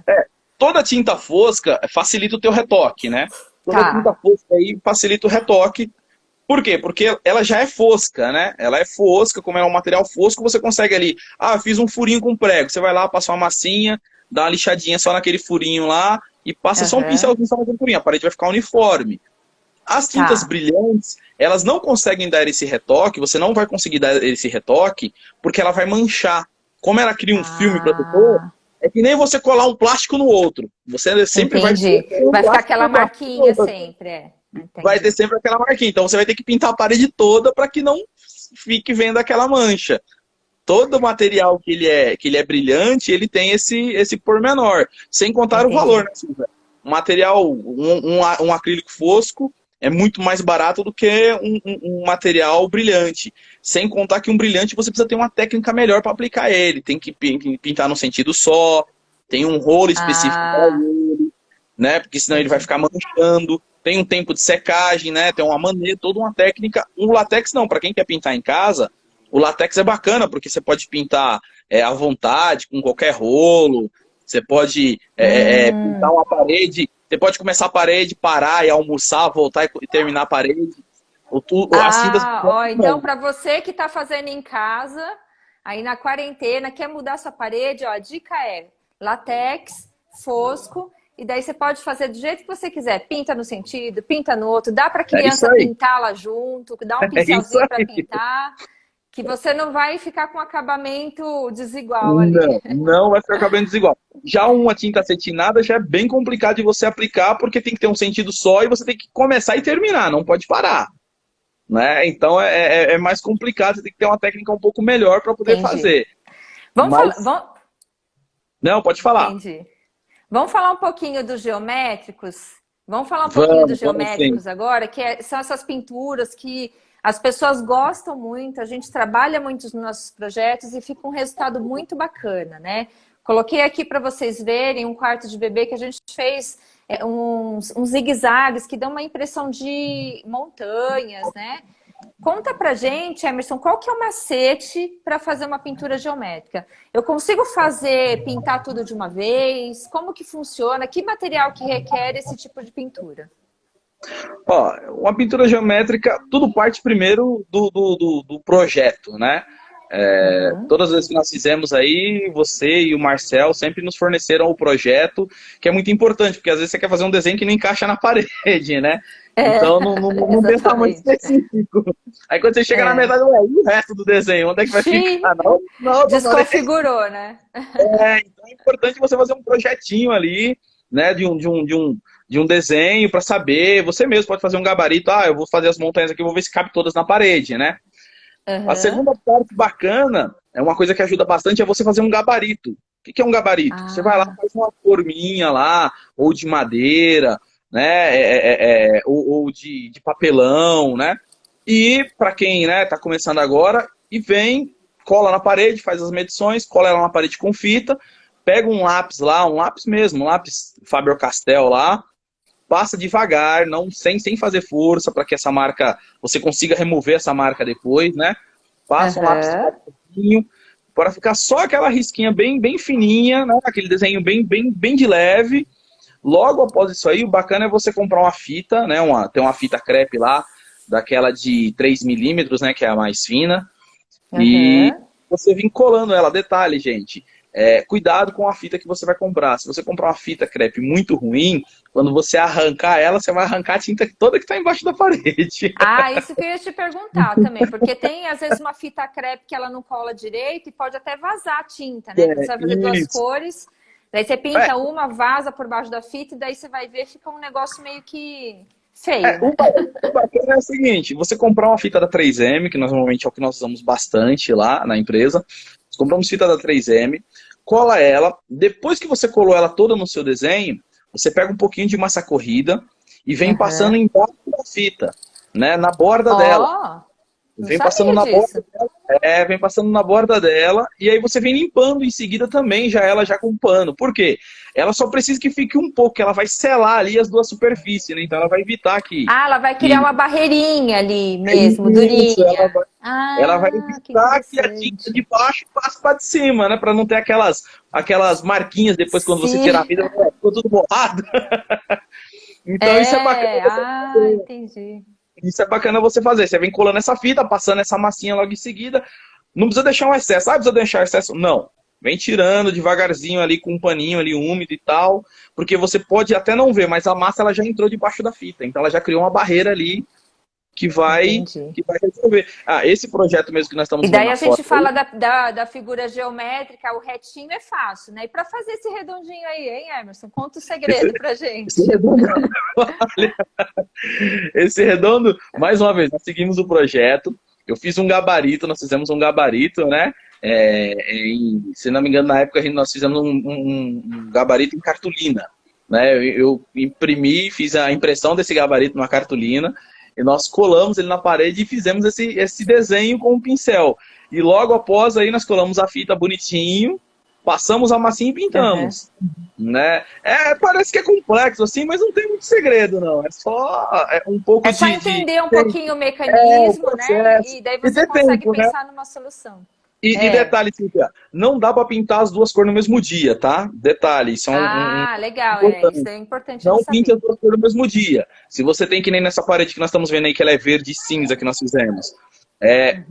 Toda tinta fosca facilita o teu retoque, né? Toda tinta fosca aí facilita o retoque, Por quê? Porque ela já é fosca, né? Ela é fosca, como é um material fosco, você consegue ali, fiz um furinho com prego, você vai lá, passa uma massinha, dá uma lixadinha só naquele furinho lá e passa só um pincelzinho só naquele furinho, a parede vai ficar uniforme. As tintas brilhantes, elas não conseguem dar esse retoque, você não vai conseguir dar esse retoque, porque ela vai manchar. Como ela cria um filme protetor, é que nem você colar um plástico no outro. Você sempre vai ficar aquela marquinha sempre, Vai ter sempre aquela marquinha. Então você vai ter que pintar a parede toda para que não fique vendo aquela mancha. Todo material que ele é brilhante, ele tem esse pormenor. Sem contar o valor, né, Silvia? Um material, um acrílico fosco é muito mais barato do que um material brilhante. Sem contar que um brilhante você precisa ter uma técnica melhor para aplicar ele. Tem que pintar no sentido só, tem um rolo específico para ele, né? Porque senão ele vai ficar manchando. Tem um tempo de secagem, né? Tem uma maneira, toda uma técnica. Um látex não, para quem quer pintar em casa, o látex é bacana, porque você pode pintar à vontade, com qualquer rolo. Você pode pintar uma parede. Você pode começar a parede, parar e almoçar, voltar e terminar a parede. Então, para você que está fazendo em casa, aí na quarentena, quer mudar sua parede, a dica é látex, fosco. E daí você pode fazer do jeito que você quiser. Pinta no sentido, pinta no outro. Dá para a criança pintar lá junto, dá um pincelzinho para pintar. Que você não vai ficar com acabamento desigual ali. Não vai ficar com acabamento desigual. Já uma tinta acetinada já é bem complicado de você aplicar, porque tem que ter um sentido só e você tem que começar e terminar, não pode parar. Né? Então é mais complicado, você tem que ter uma técnica um pouco melhor para poder fazer. Não, pode falar. Entendi. Vamos falar um pouquinho dos geométricos? Vamos falar um pouquinho dos geométricos agora, que são essas pinturas que as pessoas gostam muito, a gente trabalha muito nos nossos projetos e fica um resultado muito bacana, né? Coloquei aqui para vocês verem um quarto de bebê que a gente fez uns zigue-zagues que dão uma impressão de montanhas, né? Conta pra gente, Emerson, qual que é o macete para fazer uma pintura geométrica? Eu consigo pintar tudo de uma vez? Como que funciona? Que material que requer esse tipo de pintura? Uma pintura geométrica, tudo parte primeiro do projeto, né? Todas as vezes que nós fizemos aí, você e o Marcel sempre nos forneceram o projeto, que é muito importante, porque às vezes você quer fazer um desenho que não encaixa na parede, né? Então não tem tamanho específico. Aí quando você chega na metade, e o resto do desenho, onde é que vai ficar? Não, desconfigurou, né? Então é importante você fazer um projetinho ali, né, de um desenho para saber, você mesmo pode fazer um gabarito, eu vou fazer as montanhas aqui, vou ver se cabe todas na parede, né? A segunda parte bacana, é uma coisa que ajuda bastante, é você fazer um gabarito. O que é um gabarito? Você vai lá, faz uma forminha lá, ou de madeira, né, ou de papelão, né? E para quem tá começando agora, e vem, cola na parede, faz as medições, cola ela na parede com fita, pega um lápis lá, um lápis mesmo, um lápis Faber-Castell lá, passa devagar, sem fazer força, para que essa marca, você consiga remover essa marca depois, né? Passa um lápis pouquinho, para ficar só aquela risquinha bem fininha, né? Aquele desenho bem de leve. Logo após isso aí, o bacana é você comprar uma fita, né? Tem uma fita crepe lá, daquela de 3 milímetros, né? Que é a mais fina. E você vem colando ela. Detalhe, gente. Cuidado com a fita que você vai comprar. Se você comprar uma fita crepe muito ruim, quando você arrancar ela, você vai arrancar a tinta toda que está embaixo da parede. Isso que eu ia te perguntar também, porque tem às vezes uma fita crepe que ela não cola direito e pode até vazar a tinta, né? Você vai fazer duas cores, daí você pinta uma, vaza por baixo da fita e daí você vai ver, fica um negócio meio que feio. Né? O bacana é o seguinte, você comprar uma fita da 3M, que normalmente é o que nós usamos bastante lá na empresa, compramos fita da 3M, cola ela, depois que você colou ela toda no seu desenho, você pega um pouquinho de massa corrida e vem passando embaixo da fita, né, na borda dela. Vem passando na borda dela, vem passando na borda dela, e aí você vem limpando em seguida também, ela já com pano. Por quê? Ela só precisa que fique um pouco, ela vai selar ali as duas superfícies, né? Então ela vai evitar que... ela vai criar uma barreirinha ali mesmo, durinha. Ela vai evitar que a tinta de baixo passe para de cima, né? Para não ter aquelas marquinhas depois quando você tirar a vida, ficou tudo borrado. Então isso é bacana. Entendi. Isso é bacana você fazer. Você vem colando essa fita, passando essa massinha logo em seguida. Não precisa deixar um excesso. Ah, precisa deixar excesso? Não. Vem tirando devagarzinho ali com um paninho ali úmido e tal. Porque você pode até não ver, mas a massa ela já entrou debaixo da fita. Então ela já criou uma barreira ali que vai resolver. Ah, esse projeto mesmo que nós estamos vendo. E daí a gente fala aí, da figura geométrica, o retinho é fácil, né? E para fazer esse redondinho aí, hein, Emerson? Conta o segredo pra gente. Esse redondo, mais uma vez, nós seguimos o projeto. Eu fiz um gabarito, nós fizemos um gabarito, né? Se não me engano, na época nós fizemos um gabarito em cartolina. Né? Eu imprimi, fiz a impressão desse gabarito numa cartolina. E nós colamos ele na parede e fizemos esse desenho com um pincel. E logo após aí nós colamos a fita bonitinho, passamos a massinha e pintamos. Né? Parece que é complexo assim, mas não tem muito segredo não. É só um pouco de... É só entender um pouquinho o mecanismo, né? E daí você consegue pensar numa solução. E detalhe, Cíntia, não dá para pintar as duas cores no mesmo dia, tá? Detalhe, isso é legal, isso é importante. Não pinte as duas cores no mesmo dia. Se você tem que nem nessa parede que nós estamos vendo aí, que ela é verde e cinza que nós fizemos.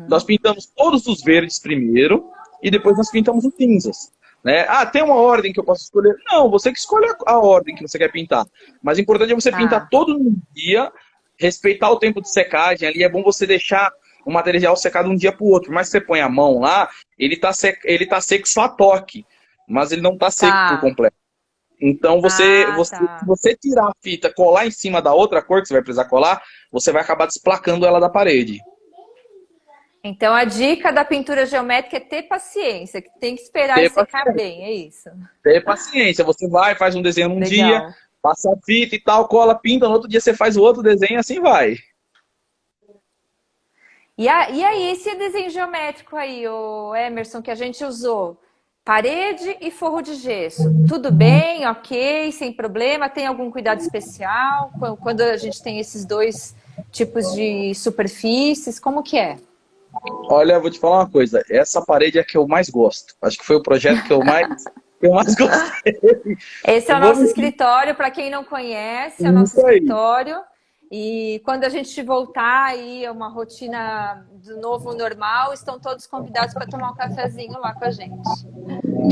Nós pintamos todos os verdes primeiro e depois nós pintamos os cinzas. Né? Ah, tem uma ordem que eu posso escolher? Não, você que escolhe a ordem que você quer pintar. Mas o importante é você pintar todo no dia, respeitar o tempo de secagem ali. É bom você deixar o material secado um dia para o outro. Mas você põe a mão lá, ele tá seco só a toque, mas ele não tá seco por completo. Então se você tirar a fita, colar em cima da outra cor que você vai precisar colar, você vai acabar desplacando ela da parede. Então a dica da pintura geométrica é ter paciência, que tem que esperar secar bem, é isso? Ter paciência, você vai, faz um desenho num dia, passa a fita e tal, cola, pinta, no outro dia você faz o outro desenho e assim vai. E aí, esse desenho geométrico aí, o Emerson, que a gente usou, parede e forro de gesso, tudo bem, ok, sem problema? Tem algum cuidado especial quando a gente tem esses dois tipos de superfícies? Como que é? Olha, eu vou te falar uma coisa, essa parede é a que eu mais gosto. Acho que foi o projeto que eu mais gostei. Esse é o nosso escritório, para quem não conhece, é o nosso escritório. E quando a gente voltar aí a uma rotina do novo normal, estão todos convidados para tomar um cafezinho lá com a gente.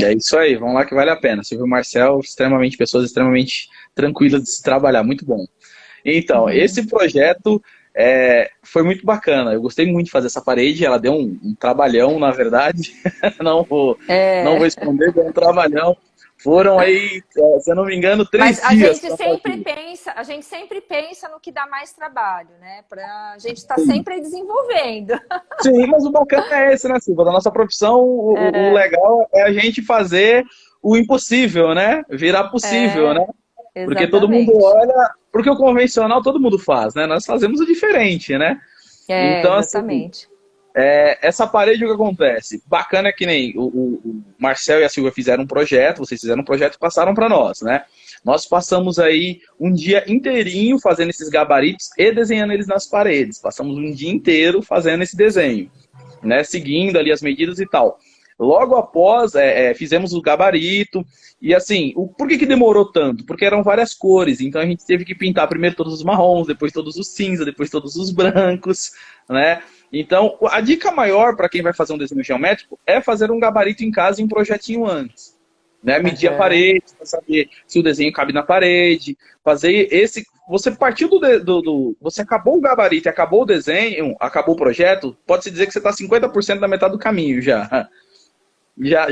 É isso aí, vamos lá que vale a pena. Silvio e Marcel, pessoas extremamente tranquilas de se trabalhar, muito bom. Então, esse projeto foi muito bacana. Eu gostei muito de fazer essa parede, ela deu um trabalhão, na verdade. Não vou esconder, deu um trabalhão. Foram aí, se eu não me engano, 3 dias. Mas a gente sempre pensa no que dá mais trabalho, né? Pra gente estar sempre desenvolvendo. Sim, mas o bacana é esse, né, Silvia? Da nossa profissão, o legal é a gente fazer o impossível, né? Virar possível, né? Exatamente. Porque todo mundo olha... Porque o convencional todo mundo faz, né? Nós fazemos o diferente, né? Então, exatamente. Assim, essa parede, o que acontece? Bacana é que nem o Marcel e a Silvia fizeram um projeto, vocês fizeram um projeto e passaram para nós, né? Nós passamos aí um dia inteirinho fazendo esses gabaritos e desenhando eles nas paredes. Passamos um dia inteiro fazendo esse desenho, né? Seguindo ali as medidas e tal. Logo após, fizemos o gabarito. E assim, por que demorou tanto? Porque eram várias cores, então a gente teve que pintar primeiro todos os marrons, depois todos os cinza, depois todos os brancos, né? Então, a dica maior para quem vai fazer um desenho geométrico é fazer um gabarito em casa e um projetinho antes. Né? Medir a parede, para saber se o desenho cabe na parede. Fazer esse... Você partiu você acabou o gabarito e acabou o desenho, acabou o projeto, pode-se dizer que você está 50% da metade do caminho já. Já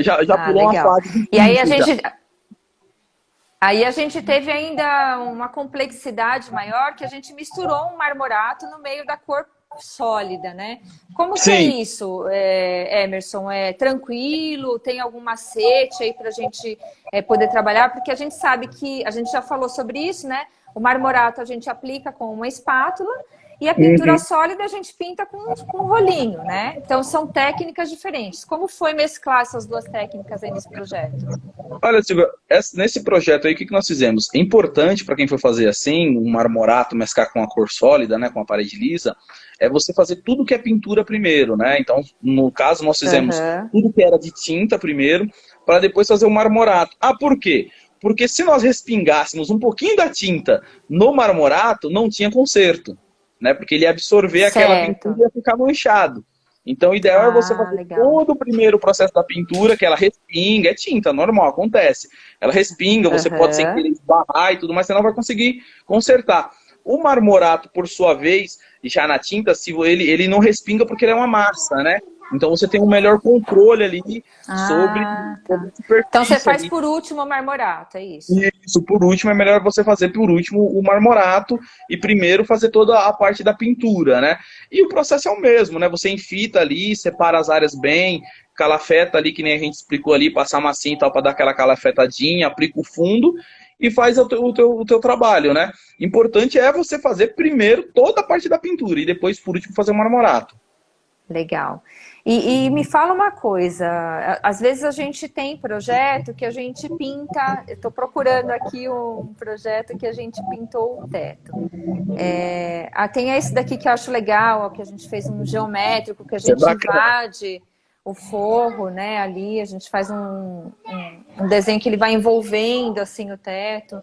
pulou legal. uma fase. E aí a gente teve ainda uma complexidade maior, que a gente misturou um marmorato no meio da cor sólida, né? Como que é isso, Emerson? É tranquilo? Tem algum macete aí para a gente poder trabalhar? Porque a gente sabe que, a gente já falou sobre isso, né? O marmorato a gente aplica com uma espátula e a pintura sólida a gente pinta com um rolinho, né? Então são técnicas diferentes. Como foi mesclar essas duas técnicas aí nesse projeto? Olha, Silvia, nesse projeto aí, o que nós fizemos? É importante para quem for fazer assim, um marmorato, mesclar com a cor sólida, né, com a parede lisa, é você fazer tudo que é pintura primeiro, né? Então, no caso, nós fizemos tudo que era de tinta primeiro, para depois fazer o marmorato. Ah, por quê? Porque se nós respingássemos um pouquinho da tinta no marmorato, não tinha conserto. né? Porque ele ia absorver aquela pintura e ia ficar manchado. Então, o ideal é você fazer todo o primeiro processo da pintura, que ela respinga, é tinta, normal, acontece. Ela respinga, você pode sem querer esbarrar e tudo mais, você não vai conseguir consertar. O marmorato, por sua vez, já na tinta, se ele não respinga porque ele é uma massa, né? Então você tem um melhor controle ali sobre a superfície. Então você faz por último o marmorato, é isso? Isso, por último, é melhor você fazer por último o marmorato e primeiro fazer toda a parte da pintura, né? E o processo é o mesmo, né? Você enfita ali, separa as áreas bem, calafeta ali, que nem a gente explicou ali, passar massinha e tal, para dar aquela calafetadinha, aplica o fundo e faz o teu trabalho, né? Importante é você fazer primeiro toda a parte da pintura e depois, por último, fazer o marmorato. Legal. E me fala uma coisa, às vezes a gente tem projeto que a gente pinta, eu estou procurando aqui um projeto que a gente pintou o teto. Tem esse daqui que eu acho legal, que a gente fez um geométrico, que a gente invade o forro, né, ali, a gente faz um desenho que ele vai envolvendo assim o teto.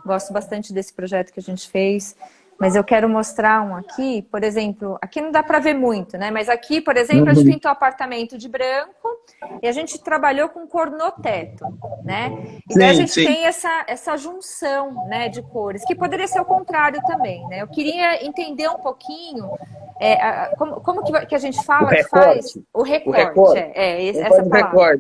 Gosto bastante desse projeto que a gente fez. Mas eu quero mostrar um aqui, por exemplo, aqui não dá para ver muito, né? Mas aqui, por exemplo, a gente pintou o apartamento de branco e a gente trabalhou com cor no teto, né? E daí a gente tem essa junção, né, de cores, que poderia ser o contrário também, né? Eu queria entender um pouquinho como que a gente fala que faz o recorte. Essa palavra.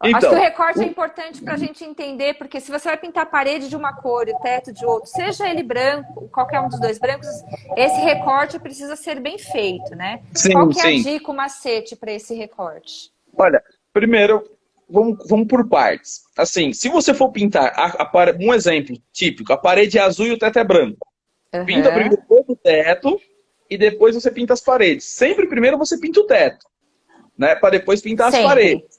Então, acho que o recorte é importante para a gente entender, porque se você vai pintar a parede de uma cor e o teto de outro, seja ele branco, qualquer um dos dois brancos, esse recorte precisa ser bem feito, né? Qual que é a dica, o macete para esse recorte? Olha, primeiro, vamos por partes. Assim, se você for pintar, um exemplo típico, a parede é azul e o teto é branco. Pinta primeiro todo o teto e depois você pinta as paredes. Sempre primeiro você pinta o teto, né? Para depois pintar as paredes.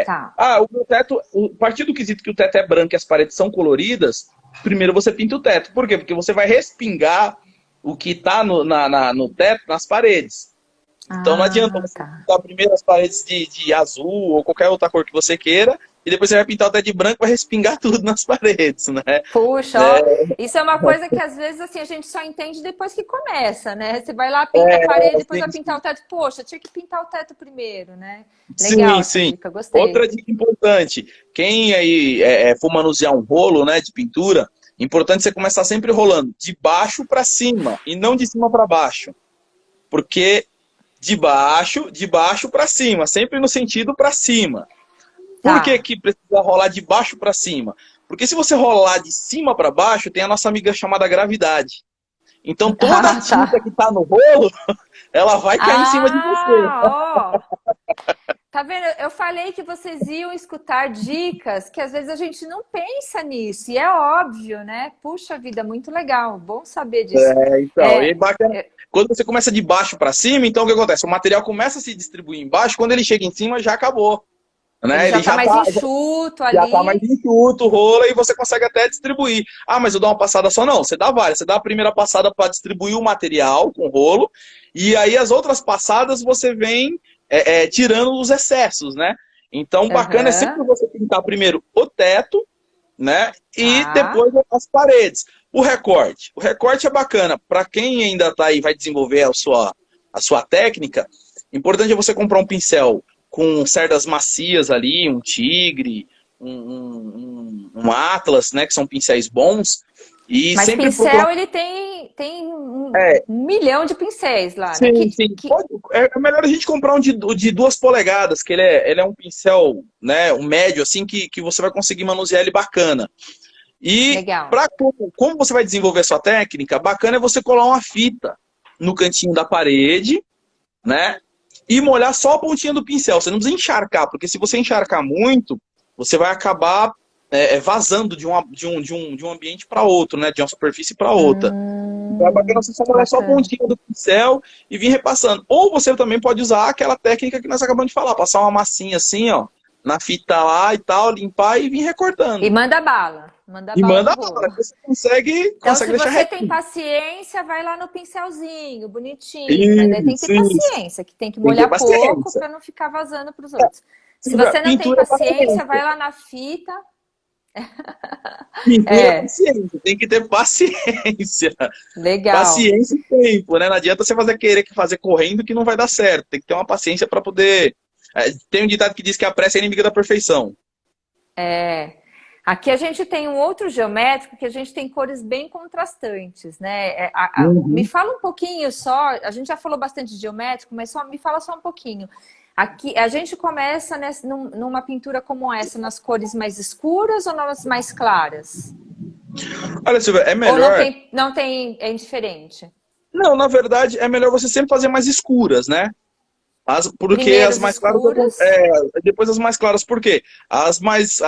Tá. O meu teto, a partir do quesito que o teto é branco e as paredes são coloridas, primeiro você pinta o teto. Por quê? Porque você vai respingar o que está no teto nas paredes. Então não adianta você pintar primeiro as paredes de azul ou qualquer outra cor que você queira, e depois você vai pintar o teto de branco e vai respingar tudo nas paredes, né? Puxa, isso é uma coisa que às vezes assim, a gente só entende depois que começa, né? Você vai lá, pinta a parede, depois vai pintar o teto. Poxa, tinha que pintar o teto primeiro, né? Legal, sim. Dica, gostei. Outra dica importante, quem aí for manusear um rolo, né, de pintura, importante você começar sempre rolando de baixo para cima e não de cima para baixo. Porque de baixo para cima, sempre no sentido para cima. Por que precisa rolar de baixo para cima? Porque se você rolar de cima para baixo, tem a nossa amiga chamada gravidade. Então toda a tinta que está no rolo, ela vai cair em cima de você. Tá vendo? Eu falei que vocês iam escutar dicas que às vezes a gente não pensa nisso. E é óbvio, né? Puxa vida, muito legal. Bom saber disso. E bacana. Quando você começa de baixo para cima, então o que acontece? O material começa a se distribuir embaixo, quando ele chega em cima, já acabou. Né? Ele já tá mais enxuto ali. Já tá mais enxuto, rola, e você consegue até distribuir. Mas eu dou uma passada só? Não, você dá várias. Você dá a primeira passada para distribuir o material com rolo, e aí as outras passadas você vem tirando os excessos, né? Então, bacana é sempre você pintar primeiro o teto, né? E depois as paredes. O recorte. O recorte é bacana. Para quem ainda tá aí, vai desenvolver a sua técnica, importante é você comprar um pincel com cerdas macias ali, um tigre, um atlas, né, que são pincéis bons. E mas sempre pincel, ele tem um milhão de pincéis lá, sim, né? Sim. É melhor a gente comprar um de 2 polegadas, que ele é um pincel, né, um médio, assim, que você vai conseguir manusear ele bacana. E como você vai desenvolver a sua técnica, bacana é você colar uma fita no cantinho da parede, né? E molhar só a pontinha do pincel. Você não precisa encharcar, porque se você encharcar muito, você vai acabar vazando de um ambiente para outro, né? De uma superfície para outra. Então é bacana você só molhar só a pontinha do pincel e vir repassando. Ou você também pode usar aquela técnica que nós acabamos de falar, passar uma massinha assim, ó, na fita lá e tal, limpar e vir recortando. E manda bala. Manda bala. Você consegue então, se deixar você tem paciência, vai lá no pincelzinho, bonitinho. Mas aí tem que ter paciência, que tem que molhar pouco para não ficar vazando para os outros. Se você não tem paciência, vai lá na fita. Pintura é paciência, tem que ter paciência. Legal. Paciência e tempo, né? Não adianta você querer fazer correndo que não vai dar certo. Tem que ter uma paciência para poder... Tem um ditado que diz que a pressa é inimiga da perfeição. Aqui a gente tem um outro geométrico que a gente tem cores bem contrastantes, né? Me fala um pouquinho só, a gente já falou bastante de geométrico, mas me fala só um pouquinho. Aqui a gente começa numa pintura como essa, nas cores mais escuras ou nas mais claras? Olha, Silvia, é melhor... Ou não tem, é indiferente? Não, na verdade, é melhor você sempre fazer mais escuras, né? Porque Primeiro as mais claras... depois as mais claras, por quê? As mais...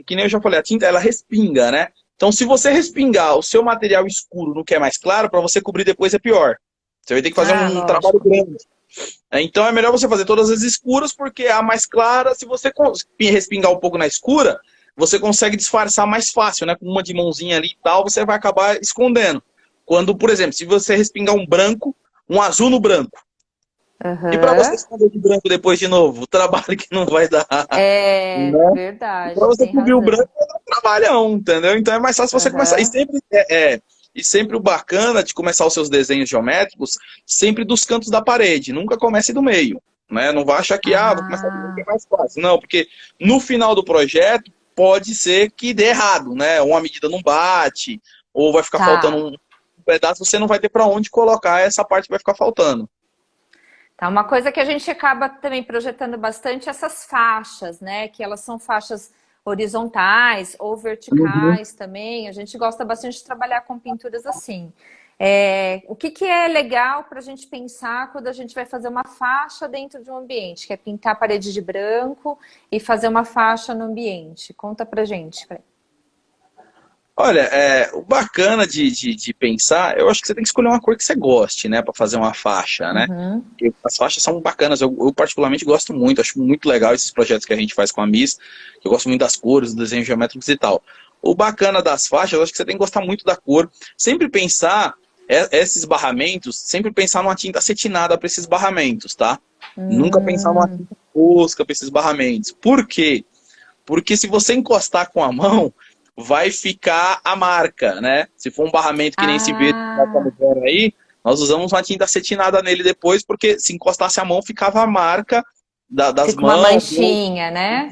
que nem eu já falei, a tinta, ela respinga, né? Então, se você respingar o seu material escuro no que é mais claro, para você cobrir depois é pior. Você vai ter que fazer um trabalho grande. Então, é melhor você fazer todas as escuras, porque a mais clara, se você respingar um pouco na escura, você consegue disfarçar mais fácil, né? Com uma de mãozinha ali e tal, você vai acabar escondendo. Quando, por exemplo, se você respingar um branco, um azul no branco, e para você esconder de branco depois de novo, o trabalho que não vai dar. Né? Verdade. Para você cobrir o branco, é um trabalhão, entendeu? Então é mais fácil você começar. E sempre o bacana de começar os seus desenhos geométricos, sempre dos cantos da parede, nunca comece do meio. Né? Não vai achar que, vou começar do meio que é mais fácil. Não, porque no final do projeto, pode ser que dê errado, né? Uma medida não bate, ou vai ficar faltando um pedaço, você não vai ter para onde colocar essa parte que vai ficar faltando. Tá, uma coisa que a gente acaba também projetando bastante é essas faixas, né? Que elas são faixas horizontais ou verticais também. A gente gosta bastante de trabalhar com pinturas assim. O que é legal para a gente pensar quando a gente vai fazer uma faixa dentro de um ambiente? Que é pintar a parede de branco e fazer uma faixa no ambiente. Conta pra gente. Olha, o bacana de pensar, eu acho que você tem que escolher uma cor que você goste, né, para fazer uma faixa, né? Porque as faixas são bacanas, eu particularmente gosto muito, acho muito legal esses projetos que a gente faz com a Miss, eu gosto muito das cores, dos desenhos geométricos e tal. O bacana das faixas, eu acho que você tem que gostar muito da cor, sempre pensar esses barramentos, sempre pensar numa tinta acetinada para esses barramentos, tá? Nunca pensar numa tinta fosca para esses barramentos. Por quê? Porque se você encostar com a mão, vai ficar a marca, né? Se for um barramento que nem se vê aí, nós usamos uma tinta acetinada nele depois, porque se encostasse a mão, ficava a marca das mãos. Uma manchinha, né?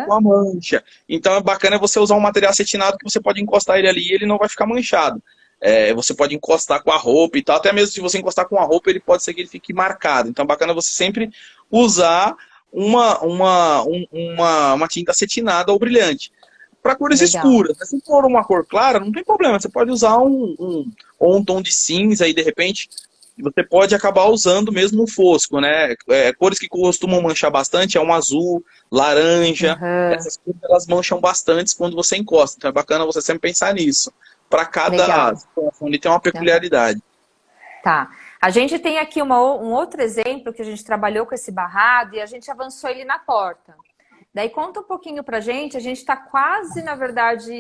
Com a mancha. Então é bacana você usar um material acetinado que você pode encostar ele ali e ele não vai ficar manchado. Você pode encostar com a roupa e tal, até mesmo se você encostar com a roupa, ele pode ser que ele fique marcado. Então é bacana você sempre usar uma tinta acetinada ou brilhante. Para cores escuras. Se for uma cor clara, não tem problema. Você pode usar um tom de cinza e, de repente, você pode acabar usando mesmo um fosco, né? Cores que costumam manchar bastante é um azul, laranja. Essas cores, elas mancham bastante quando você encosta. Então é bacana você sempre pensar nisso. Para cada situação, ele tem uma peculiaridade. Tá. A gente tem aqui um outro exemplo que a gente trabalhou com esse barrado e a gente avançou ele na porta. Daí conta um pouquinho pra gente, a gente está quase, na verdade,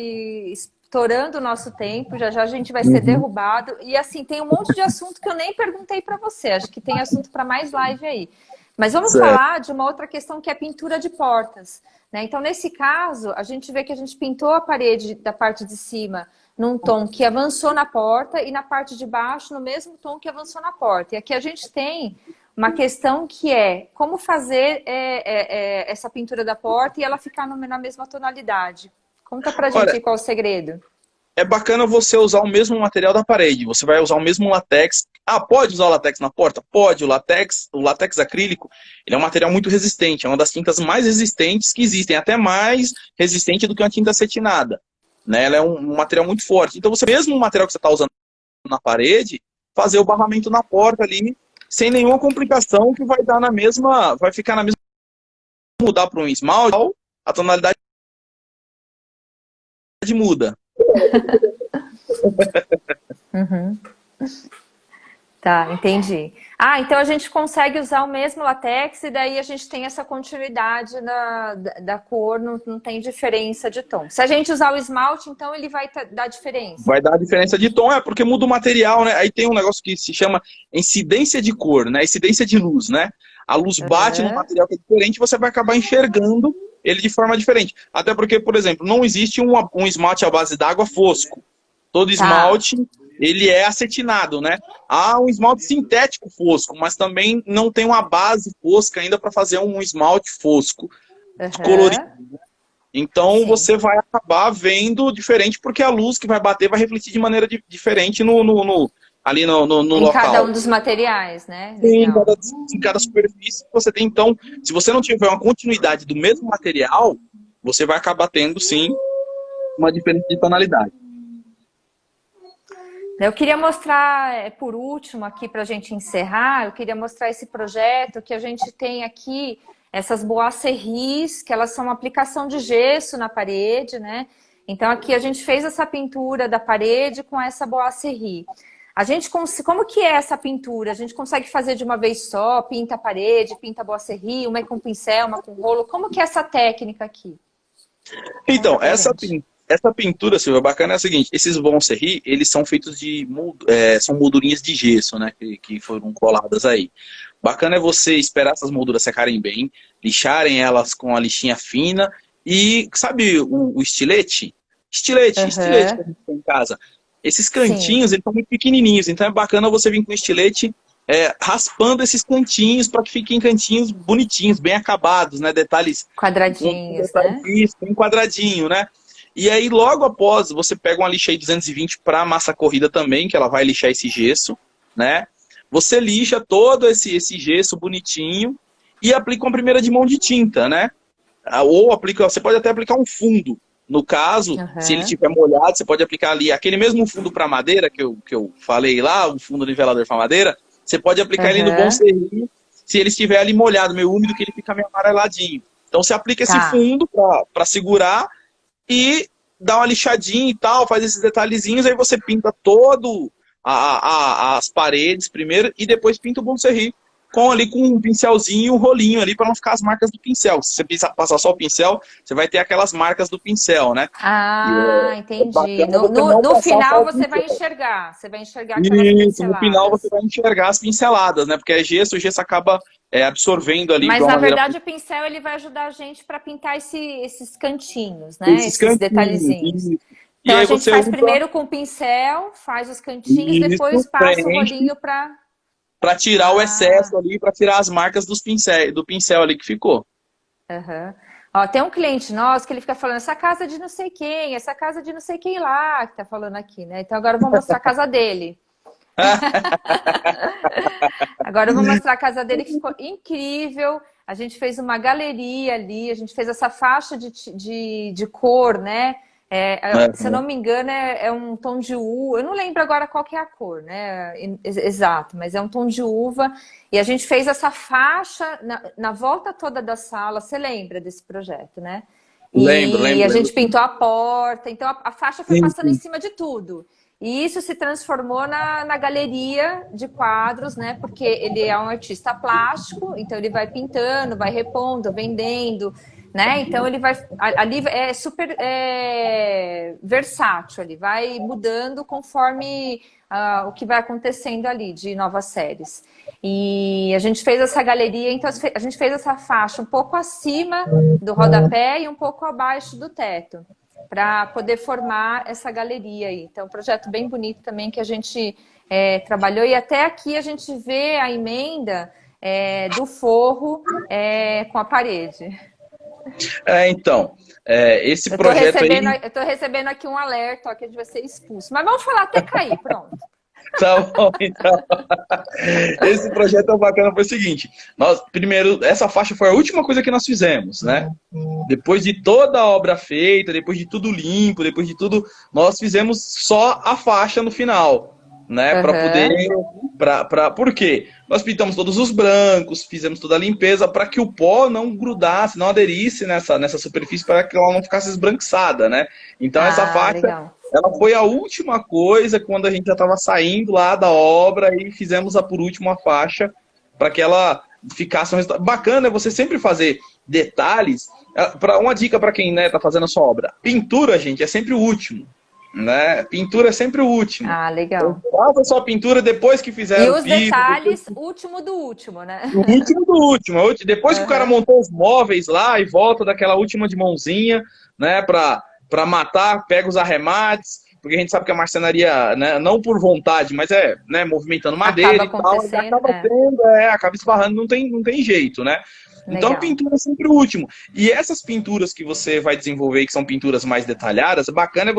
estourando o nosso tempo, já já a gente vai ser derrubado. E assim, tem um monte de assunto que eu nem perguntei para você, acho que tem assunto para mais live aí. Mas vamos falar de uma outra questão que é a pintura de portas. Né? Então, nesse caso, a gente vê que a gente pintou a parede da parte de cima num tom que avançou na porta e na parte de baixo no mesmo tom que avançou na porta. E aqui a gente tem uma questão que é como fazer essa pintura da porta e ela ficar na mesma tonalidade. Conta pra gente qual é o segredo. É bacana você usar o mesmo material da parede. Você vai usar o mesmo látex. Pode usar o látex na porta? Pode. O látex acrílico, ele é um material muito resistente. É uma das tintas mais resistentes que existem. Até mais resistente do que uma tinta acetinada. Né? Ela é um material muito forte. Então, você mesmo o material que você está usando na parede, fazer o barramento na porta ali, sem nenhuma complicação, que vai dar vai ficar na mesma. Mudar para um esmalte, a tonalidade muda. Tá, entendi. Então a gente consegue usar o mesmo látex e daí a gente tem essa continuidade da cor, não tem diferença de tom. Se a gente usar o esmalte, então ele vai dar diferença. Vai dar diferença de tom, porque muda o material, né? Aí tem um negócio que se chama incidência de cor, né? Incidência de luz, né? A luz bate no material que é diferente, você vai acabar enxergando ele de forma diferente. Até porque, por exemplo, não existe um esmalte à base d'água fosco. Todo esmalte, ele é acetinado, né? Há um esmalte sintético fosco, mas também não tem uma base fosca ainda para fazer um esmalte fosco, colorido. Então, você vai acabar vendo diferente, porque a luz que vai bater vai refletir de maneira diferente ali no local. Em cada um dos materiais, né? Em cada superfície que você tem. Então, se você não tiver uma continuidade do mesmo material, você vai acabar tendo, sim, uma diferença de tonalidade. Eu queria mostrar, por último, aqui para a gente encerrar, eu queria mostrar esse projeto que a gente tem aqui, essas boisseries, que elas são uma aplicação de gesso na parede, né? Então aqui a gente fez essa pintura da parede com essa boisserie. A gente, como que é essa pintura? A gente consegue fazer de uma vez só, pinta a parede, pinta a boisserie, uma é com pincel, uma com rolo. Como que é essa técnica aqui? Então, essa pintura, Silvia, bacana é a seguinte, esses boisserie, eles são feitos são moldurinhas de gesso, né, que foram coladas aí. Bacana é você esperar essas molduras secarem bem, lixarem elas com a lixinha fina e, sabe o estilete? Estilete que a gente tem em casa. Esses cantinhos, eles são muito pequenininhos, então é bacana você vir com o estilete raspando esses cantinhos para que fiquem cantinhos bonitinhos, bem acabados, né, detalhes... Quadradinhos, né? Isso, bem quadradinho, né? E aí, logo após, você pega uma lixa aí 220 para massa corrida também, que ela vai lixar esse gesso, né? Você lixa todo esse gesso bonitinho e aplica uma primeira de mão de tinta, né? Ou você pode até aplicar um fundo. No caso, se ele estiver molhado, você pode aplicar ali aquele mesmo fundo para madeira que eu falei lá, o fundo nivelador para madeira, você pode aplicar ele no boisserie, se ele estiver ali molhado, meio úmido, que ele fica meio amareladinho. Então você aplica esse fundo para segurar e dá uma lixadinha e tal, faz esses detalhezinhos, aí você pinta todo as paredes primeiro e depois pinta o boisserie com um pincelzinho e um rolinho ali para não ficar as marcas do pincel. Se você passar só o pincel, você vai ter aquelas marcas do pincel, né? Entendi. No final você vai enxergar. Você vai enxergar aquelas pinceladas. No final você vai enxergar as pinceladas, né? Porque o gesso acaba absorvendo ali. Mas na verdade o pincel ele vai ajudar a gente para pintar esses cantinhos, né? Esses detalhezinhos. Então a gente faz primeiro com o pincel, faz os cantinhos, depois passa o rolinho para tirar o excesso ali, para tirar as marcas do pincel ali que ficou. Ó, tem um cliente nosso que ele fica falando, essa casa de não sei quem, essa casa de não sei quem lá, que tá falando aqui, né? Então agora eu vou mostrar a casa dele. Agora eu vou mostrar a casa dele, que ficou incrível. A gente fez uma galeria ali, a gente fez essa faixa de cor, né? Se eu não me engano, é um tom de uva. Eu não lembro agora qual que é a cor, né? Exato, mas é um tom de uva. E a gente fez essa faixa na volta toda da sala. Você lembra desse projeto, né? Lembro. E a gente pintou a porta. Então a faixa foi passando em cima de tudo. E isso se transformou na galeria de quadros, né? Porque ele é um artista plástico, então ele vai pintando, vai repondo, vendendo, né? Então ele vai... Ali é super versátil, ele vai mudando conforme o que vai acontecendo ali de novas séries. E a gente fez essa galeria, então a gente fez essa faixa um pouco acima do rodapé e um pouco abaixo do teto, para poder formar essa galeria aí. Então, um projeto bem bonito também que a gente trabalhou. E até aqui a gente vê a emenda do forro com a parede. Então, esse projeto Eu estou recebendo aqui um alerta, ó, que a gente vai ser expulso. Mas vamos falar até cair, pronto. Tá bom, então. Esse projeto bacana foi o seguinte. Primeiro, essa faixa foi a última coisa que nós fizemos, né? Depois de toda a obra feita, depois de tudo limpo, depois de tudo, nós fizemos só a faixa no final, né? Para poder... Por quê? Nós pintamos todos os brancos, fizemos toda a limpeza para que o pó não grudasse, não aderisse nessa superfície, para que ela não ficasse esbranquiçada, né? Então essa faixa... Legal. Ela foi a última coisa quando a gente já estava saindo lá da obra e fizemos por último a faixa para que ela ficasse um resultado. Bacana é você sempre fazer detalhes. Uma dica para quem está fazendo a sua obra. Pintura, gente, é sempre o último. né? Pintura é sempre o último. Ah, legal. Faça sua pintura depois que fizer E o os piso, detalhes, último do último, né? o último do último. Depois que o cara montou os móveis lá e volta daquela última de mãozinha, né? Pra matar, pega os arremates. Porque a gente sabe que a marcenaria, né, não por vontade, mas né, movimentando madeira Acaba e tal, acontecendo, acaba esbarrando, não tem jeito, né? Então a Legal. pintura é sempre o último. E essas pinturas que você vai desenvolver, que são pinturas mais detalhadas, bacana é